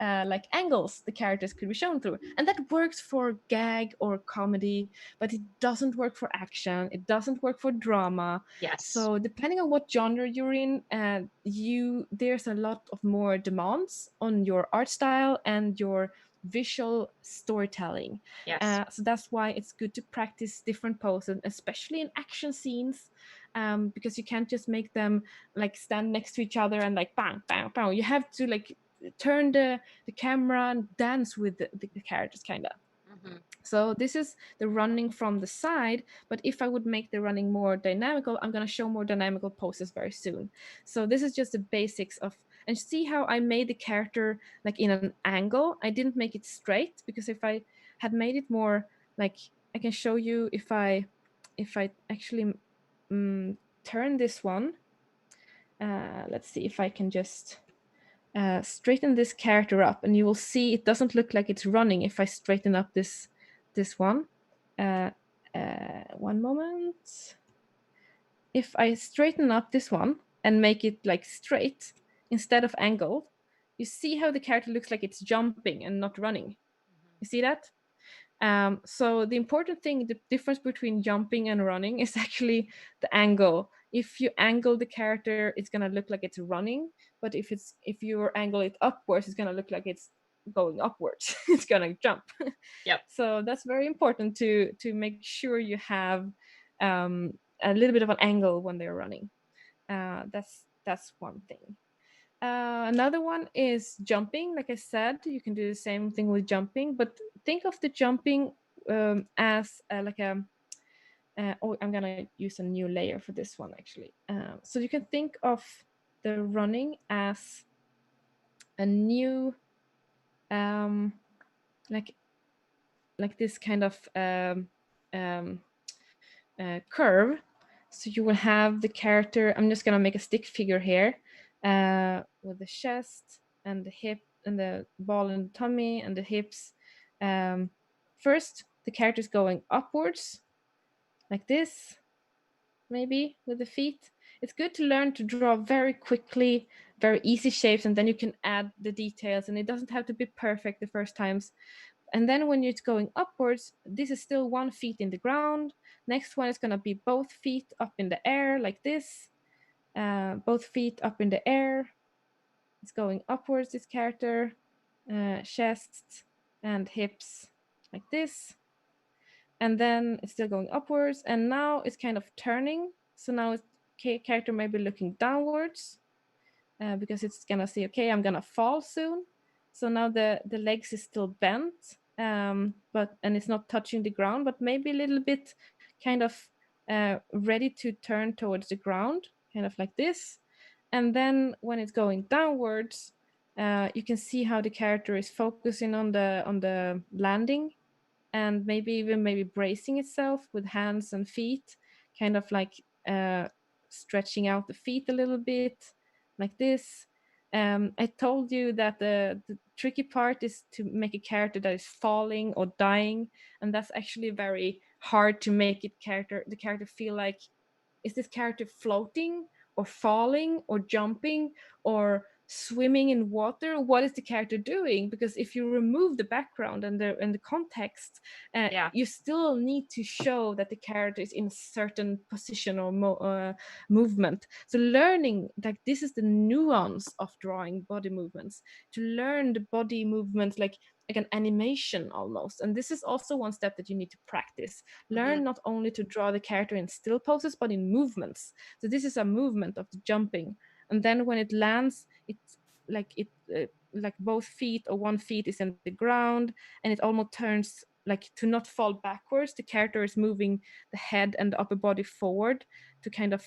like angles the characters could be shown through, and that works for gag or comedy, but it doesn't work for action, it doesn't work for drama. Yes. So depending on what genre you're in, there's a lot of more demands on your art style and your visual storytelling. Yes. So that's why it's good to practice different poses, especially in action scenes, because you can't just make them like stand next to each other and like bang bang bang. You have to like turn the camera and dance with the characters, kind of. Mm-hmm. So this is the running from the side, but if I would make the running more dynamical, I'm going to show more dynamical poses very soon. So this is just the basics of, and see how I made the character like in an angle. I didn't make it straight, because if I had made it more like, I can show you if I actually turn this one. Let's see if I can just straighten this character up, and you will see it doesn't look like it's running if I straighten up this one. One moment. If I straighten up this one and make it like straight instead of angled, you see how the character looks like it's jumping and not running. You see that? So the important thing, the difference between jumping and running, is actually the angle. If you angle the character, it's gonna look like it's running, but if you angle it upwards, it's gonna look like it's going upwards. It's gonna jump. Yep. So that's very important to make sure you have a little bit of an angle when they're running. That's one thing. Another one is jumping. Like I said, you can do the same thing with jumping, but think of the jumping as like a. Oh, I'm gonna use a new layer for this one actually. So you can think of the running as a new, like this kind of curve. So you will have the character. I'm just gonna make a stick figure here, with the chest and the hip and the ball and the tummy and the hips. First, the character is going upwards, like this, maybe with the feet. It's good to learn to draw very quickly, very easy shapes, and then you can add the details. And it doesn't have to be perfect the first times. And then when it's going upwards, this is still 1 feet in the ground. Next one is going to be both feet up in the air, like this. Both feet up in the air. It's going upwards, this character. Chest and hips, like this. And then it's still going upwards. And now it's kind of turning. So now character may be looking downwards, because it's going to say, okay, I'm going to fall soon. So now the legs is still bent, and it's not touching the ground, but maybe a little bit kind of ready to turn towards the ground, kind of like this. And then when it's going downwards, you can see how the character is focusing on the landing, and maybe bracing itself with hands and feet, kind of like stretching out the feet a little bit, like this. I told you that the tricky part is to make a character that is falling or dying, and that's actually very hard to make the character feel like, is this character floating or falling or jumping or swimming in water? What is the character doing? Because if you remove the background and the context, Yeah. you still need to show that the character is in a certain position or movement. So learning that this is the nuance of drawing body movements, to learn the body movements like an animation almost. And this is also one step that you need to practice. Mm-hmm. Learn not only to draw the character in still poses, but in movements. So this is a movement of the jumping. And then when it lands, it's like both feet or 1 feet is in the ground, and it almost turns like to not fall backwards. The character is moving the head and the upper body forward to kind of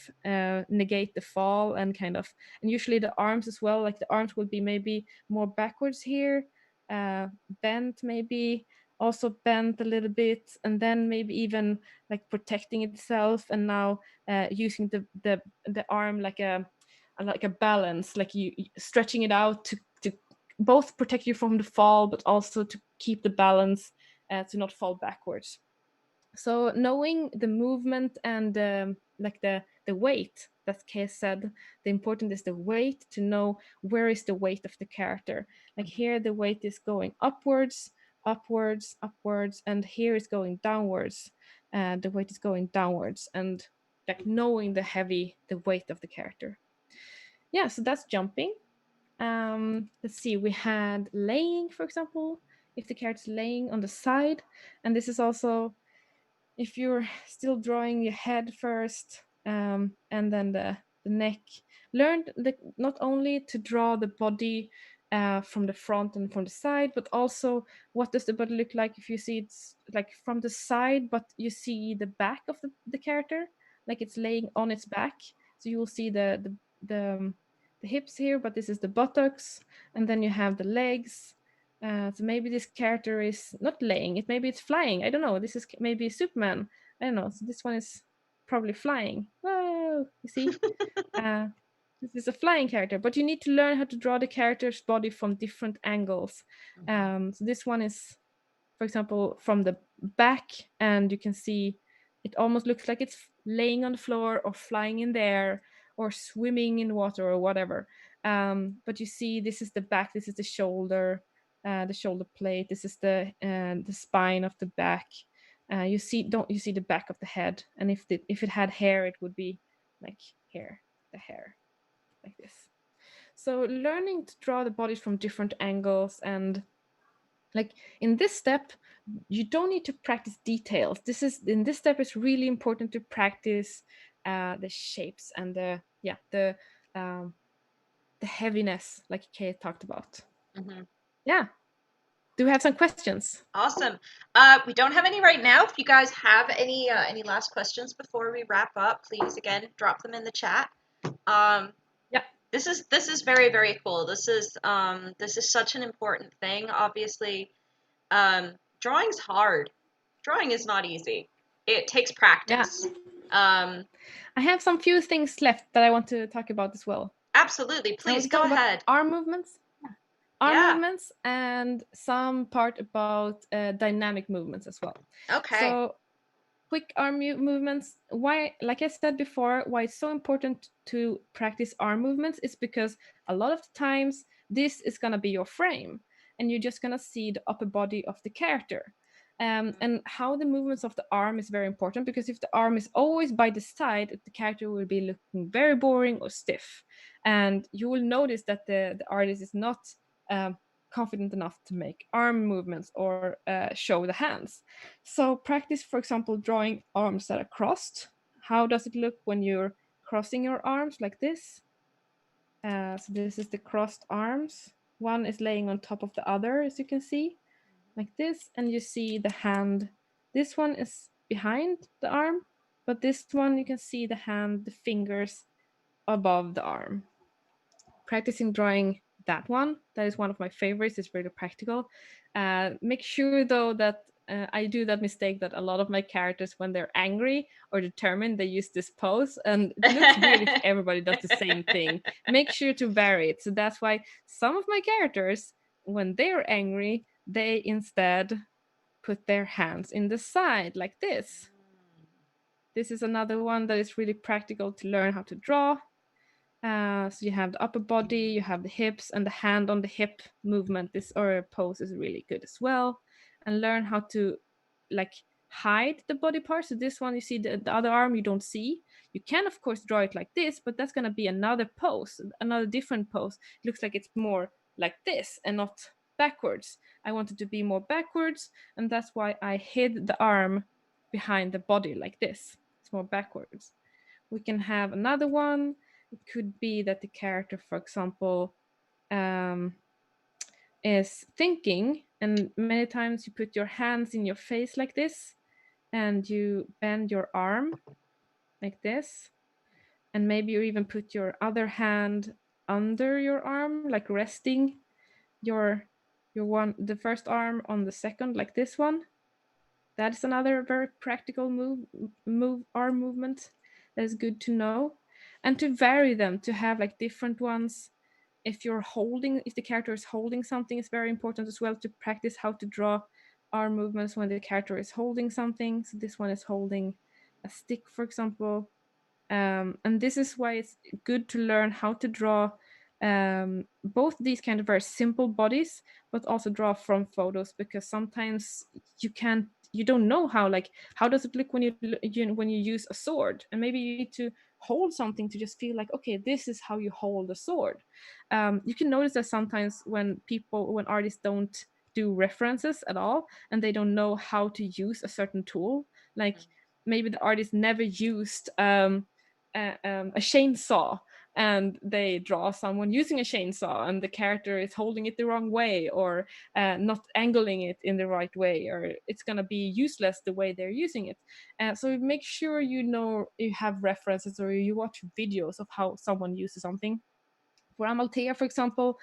negate the fall, and usually the arms as well, like the arms will be maybe more backwards here, bent maybe, also bent a little bit, and then maybe even like protecting itself, and now using the arm like a balance, like you stretching it out to both protect you from the fall, but also to keep the balance, to not fall backwards. So knowing the movement and like the the weight that Kae said. The important is the weight, to know where is the weight of the character. Like here the weight is going upwards, upwards, upwards, and here is going downwards. The weight is going downwards, and like knowing the weight of the character. Yeah, so that's jumping. Let's see, we had laying, for example, if the character's laying on the side, and this is also if you're still drawing your head first, and then the neck. Learn not only to draw the body from the front and from the side, but also what does the body look like if you see it's like from the side, but you see the back of the character, like it's laying on its back. So you will see the hips here, but this is the buttocks, and then you have the legs. So maybe this character is not laying, maybe it's flying. I don't know. This is maybe Superman. I don't know. So this one is probably flying. Whoa! You see, this is a flying character, but you need to learn how to draw the character's body from different angles. So this one is, for example, from the back, and you can see it almost looks like it's laying on the floor or flying in the air or swimming in water or whatever. But you see, this is the back, this is the shoulder plate, this is the spine of the back. You see the back of the head, and if it had hair, it would be like hair, the hair, like this. So learning to draw the bodies from different angles, and like in this step you don't need to practice details. In this step it's really important to practice the shapes and the heaviness, like Kay talked about. Yeah, do we have some questions? Awesome. We don't have any right now. If you guys have any last questions before we wrap up, please again drop them in the chat. Yeah, this is very, very cool. This is such an important thing. Obviously, drawing's hard. Drawing is not easy. It takes practice. I have some few things left that I want to talk about as well. Absolutely, please go ahead. Arm movements. Movements, and some part about dynamic movements as well. Okay. So quick arm movements. Why, like I said before, why it's so important to practice arm movements is because a lot of the times this is going to be your frame, and you're just going to see the upper body of the character. And how the movements of the arm is very important, because if the arm is always by the side, the character will be looking very boring or stiff. And you will notice that the artist is not confident enough to make arm movements or show the hands. So practice, for example, drawing arms that are crossed. How does it look when you're crossing your arms like this? So this is the crossed arms. One is laying on top of the other, as you can see, like this. And you see the hand. This one is behind the arm, but this one you can see the hand, the fingers above the arm. Practicing drawing that one, that is one of my favorites. It's really practical. Make sure though that I do that mistake that a lot of my characters, when they're angry or determined, they use this pose, and it looks weird if everybody does the same thing. Make sure to vary it. So that's why some of my characters, when they're angry, they instead put their hands in the side like this. This is another one that is really practical to learn how to draw. So you have the upper body, you have the hips, and the hand on the hip movement. This or pose is really good as well. And learn how to like hide the body part. So this one, you see the other arm, you don't see. You can of course draw it like this, but that's gonna be another pose, another different pose. It looks like it's more like this and not backwards. I wanted to be more backwards, and that's why I hid the arm behind the body like this. It's more backwards. We can have another one. It could be that the character, for example, is thinking, and many times you put your hands in your face like this, and you bend your arm like this, and maybe you even put your other hand under your arm, like resting the first arm on the second, like this one. That is another very practical arm movement that is good to know, and to vary them, to have like different ones. If the character is holding something, it's very important as well to practice how to draw arm movements when the character is holding something. So this one is holding a stick, for example. And this is why it's good to learn how to draw both these kind of very simple bodies, but also draw from photos, because sometimes you don't know how does it look when when you use a sword, and maybe you need to hold something to just feel like, okay, this is how you hold a sword. You can notice that sometimes when artists don't do references at all, and they don't know how to use a certain tool, like maybe the artist never used a chainsaw, and they draw someone using a chainsaw and the character is holding it the wrong way, or not angling it in the right way, or it's going to be useless the way they're using it. So make sure you have references, or you watch videos of how someone uses something. For Amalthea, for example,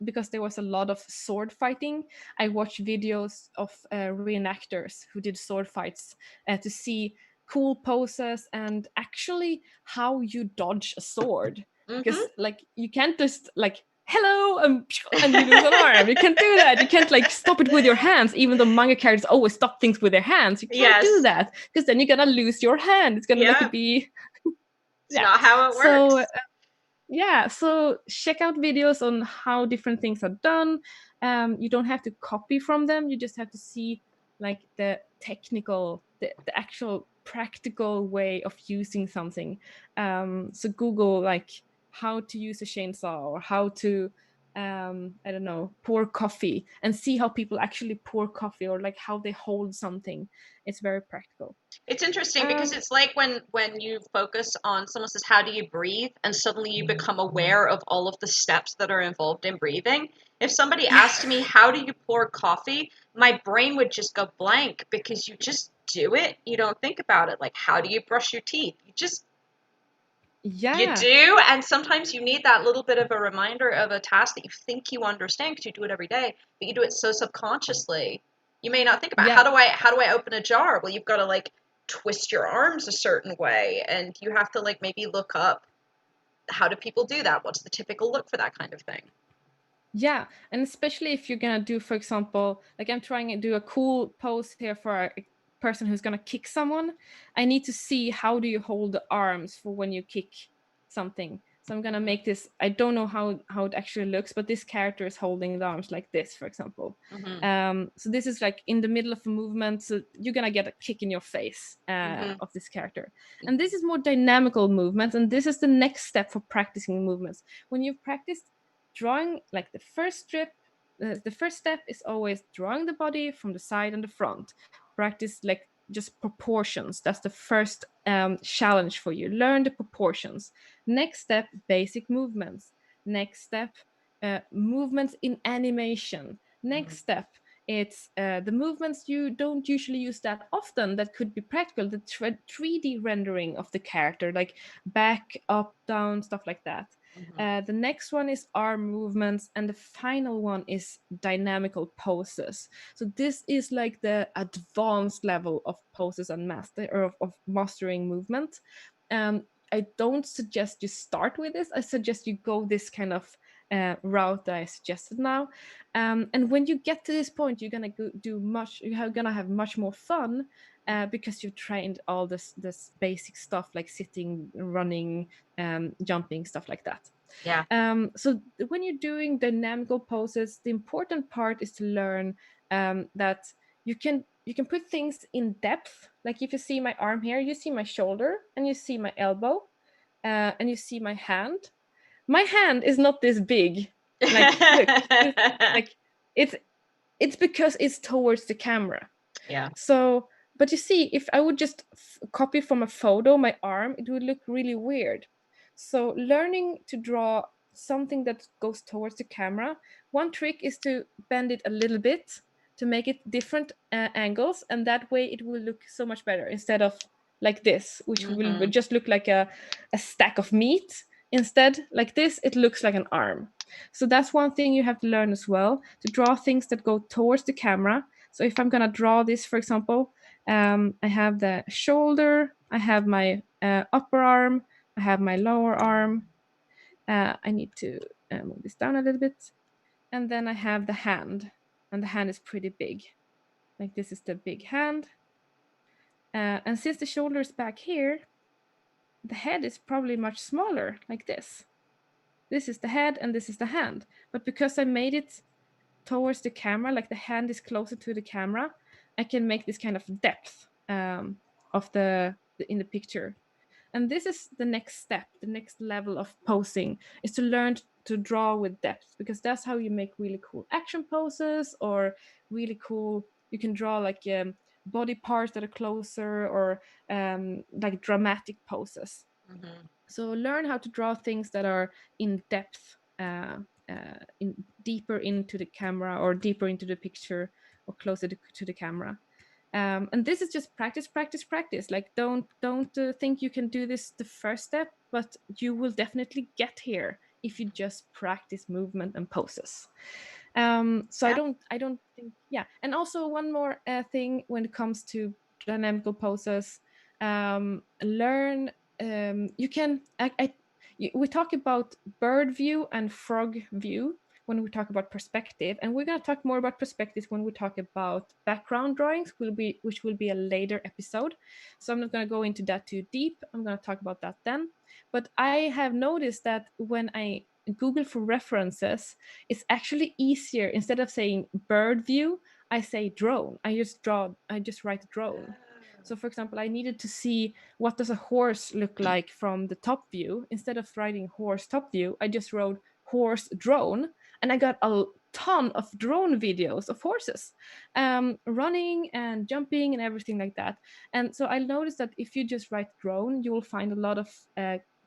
because there was a lot of sword fighting, I watched videos of reenactors who did sword fights to see cool poses and actually how you dodge a sword. Because like you can't just like hello and you lose an arm. You can't do that. You can't like stop it with your hands, even though manga characters always stop things with their hands. You can't do that, because then you're gonna lose your hand. It's gonna like be it's not how it so works. yeah, so check out videos on how different things are done. You don't have to copy from them, you just have to see like the actual practical way of using something. So Google like how to use a chainsaw, or how to I don't know, pour coffee, and see how people actually pour coffee, or like how they hold something. It's very practical. It's interesting because it's like when you focus on someone says, how do you breathe? And suddenly you become aware of all of the steps that are involved in breathing. If somebody asked me, how do you pour coffee? My brain would just go blank, because you just do it. You don't think about it. Like, how do you brush your teeth? You do. And sometimes you need that little bit of a reminder of a task that you think you understand because you do it every day, but you do it so subconsciously. You may not think about how do I open a jar? Well, you've got to like twist your arms a certain way, and you have to like maybe look up, how do people do that? What's the typical look for that kind of thing? Yeah, and especially if you're gonna do, for example, like I'm trying to do a cool pose here for a person who's gonna kick someone. I need to see how do you hold the arms for when you kick something. So I'm gonna make this. I don't know how it actually looks, but this character is holding the arms like this, for example. So this is like in the middle of a movement, so you're gonna get a kick in your face of this character. And this is more dynamical movement, and this is the next step for practicing movements. When you've practiced drawing like the first step is always drawing the body from the side and the front. Practice like just proportions. That's the first challenge for you. Learn the proportions. Next step, basic movements. Next step, movements in animation. Next step, it's the movements you don't usually use that often that could be practical, the 3D rendering of the character, like back, up, down, stuff like that. The next one is arm movements, and the final one is dynamical poses. So this is like the advanced level of poses and of mastering movement. I don't suggest you start with this. I suggest you go this kind of route that I suggested now. And when you get to this point, you're gonna you're gonna have much more fun because you've trained all this basic stuff like sitting, running, jumping, stuff like that. Yeah. So when you're doing dynamical poses, the important part is to learn that you can put things in depth. Like if you see my arm here, you see my shoulder, and you see my elbow, and you see my hand. My hand is not this big. Like look, like it's because it's towards the camera. Yeah. So, but you see, if I would just copy from a photo my arm, it would look really weird. So, learning to draw something that goes towards the camera, one trick is to bend it a little bit to make it different angles, and that way it will look so much better instead of like this, which will just look like a stack of meat. Instead, like this, it looks like an arm. So that's one thing you have to learn as well, to draw things that go towards the camera. So if I'm gonna draw this, for example, I have the shoulder, I have my upper arm, I have my lower arm. I need to move this down a little bit. And then I have the hand, and the hand is pretty big. Like this is the big hand. And since the shoulder is back here, the head is probably much smaller, like this. This is the head and this is the hand. But because I made it towards the camera, like the hand is closer to the camera, I can make this kind of depth of the in the picture. And this is the next step, the next level of posing, is to learn to draw with depth, because that's how you make really cool action poses, or really cool, you can draw like body parts that are closer, or like dramatic poses. Mm-hmm. So learn how to draw things that are in depth, in deeper into the camera, or deeper into the picture, or closer to the camera. And this is just practice, practice, practice. Like don't think you can do this the first step, but you will definitely get here if you just practice movement and poses. So Yeah. I don't think, yeah. And also one more thing when it comes to dynamical poses, learn, you can we talk about bird view and frog view when we talk about perspective, and we're going to talk more about perspective when we talk about background drawings, which will be a later episode. So I'm not going to go into that too deep. I'm going to talk about that then. But I have noticed that when I Google for references, it's actually easier. Instead of saying bird view, I say drone. I just write drone. So for example, I needed to see what does a horse look like from the top view. Instead of writing horse top view, I just wrote horse drone, and I got a ton of drone videos of horses running and jumping and everything like that. And so I noticed that if you just write drone, you will find a lot of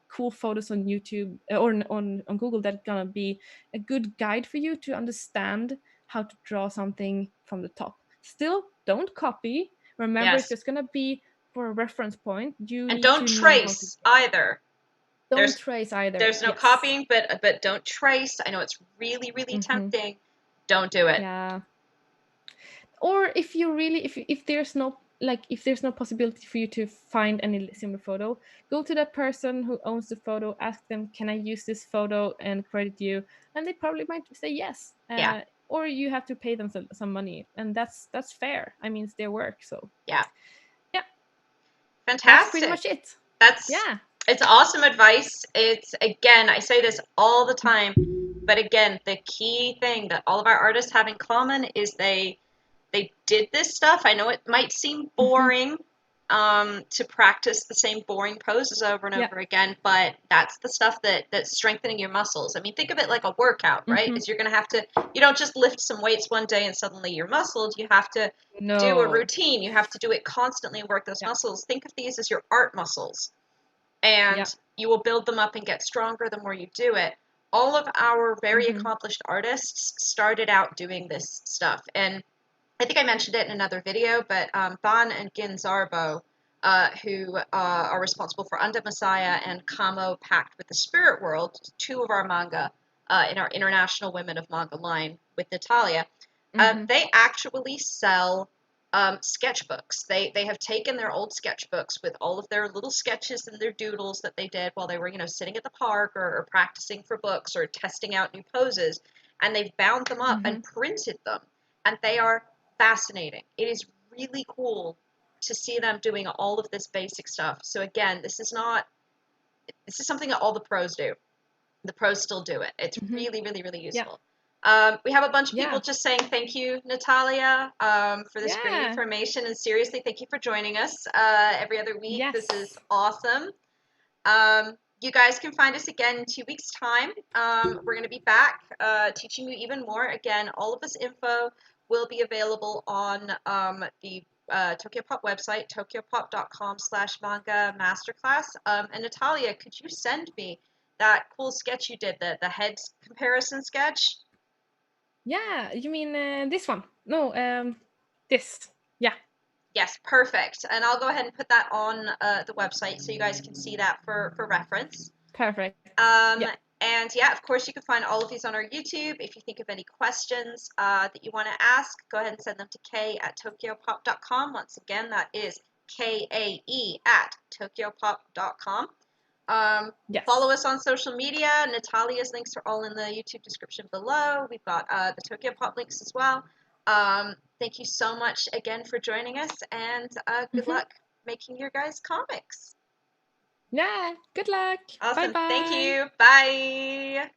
cool photos on YouTube or on Google that's gonna be a good guide for you to understand how to draw something from the top. Still, don't copy. Remember, it's Yes. just gonna be for a reference point. You And need don't to know how to trace draw. either. Don't There's trace either. there's no Yes. copying, but don't trace. I know it's really, really Mm-hmm. tempting. Don't do it. Yeah. Or if you really, if there's no, like, if there's no possibility for you to find any similar photo, go to that person who owns the photo, ask them, can I use this photo and credit you? And they probably might say yes. Yeah. Or you have to pay them some money, and that's fair. I mean, it's their work. So Yeah. yeah, that's pretty Fantastic. much it. That's Yeah. it's awesome advice. It's, again, I say this all the time, but again, the key thing that all of our artists have in common is they did this stuff. I know it might seem Hmm. boring, to practice the same boring poses over and Yeah. over again, but that's the stuff that's strengthening your muscles. I mean, think of it like a workout, right? Hmm. Is you're gonna have to, you don't just lift some weights one day and suddenly you're muscled. You have to do a No. routine. You have to do it constantly and work those Yeah. muscles. Think of these as your art muscles, and Yeah. you will build them up and get stronger the more you do it. All of our very Hmm. accomplished artists started out doing this stuff, and I think I mentioned it in another video, but Ban and Gin Zarbo, who are responsible for Undead Messiah and Kamo Pact with the Spirit World, two of our manga in our International Women of Manga line with Natalia, Hmm. they actually sell sketchbooks. They have taken their old sketchbooks with all of their little sketches and their doodles that they did while they were, sitting at the park, or practicing for books or testing out new poses, and they've bound them up Hmm. and printed them, and they are fascinating. It is really cool to see them doing all of this basic stuff. So again, this is something that all the pros do. The pros still do it. It's Hmm. really, really, really Yeah. useful. We have a bunch of people Yeah. just saying thank you, Natalia, for this great Yeah. information. And seriously, thank you for joining us every other week. This is Yes. awesome. You guys can find us again in 2 weeks' time. We're going to be back teaching you even more. Again, all of this info will be available on the TOKYOPOP website, tokyopop.com/manga masterclass. And Natalia, could you send me that cool sketch you did, the head comparison sketch? Yeah. You mean this one? No. This. Yeah. Yes, perfect. And I'll go ahead and put that on the website so you guys can see that for reference. Perfect. Um, Yeah. and yeah, of course, you can find all of these on our YouTube. If you think of any questions that you want to ask, go ahead and send them to Kae@tokyopop.com. Once again, that is Kae@tokyopop.com. Follow Yes. us on social media. Natalia's links are all in the YouTube description below. We've got the Tokyopop links as well. Thank you so much again for joining us, and good Hmm. luck making your guys' comics. Yeah, good luck. Awesome. Bye-bye. Thank you. Bye.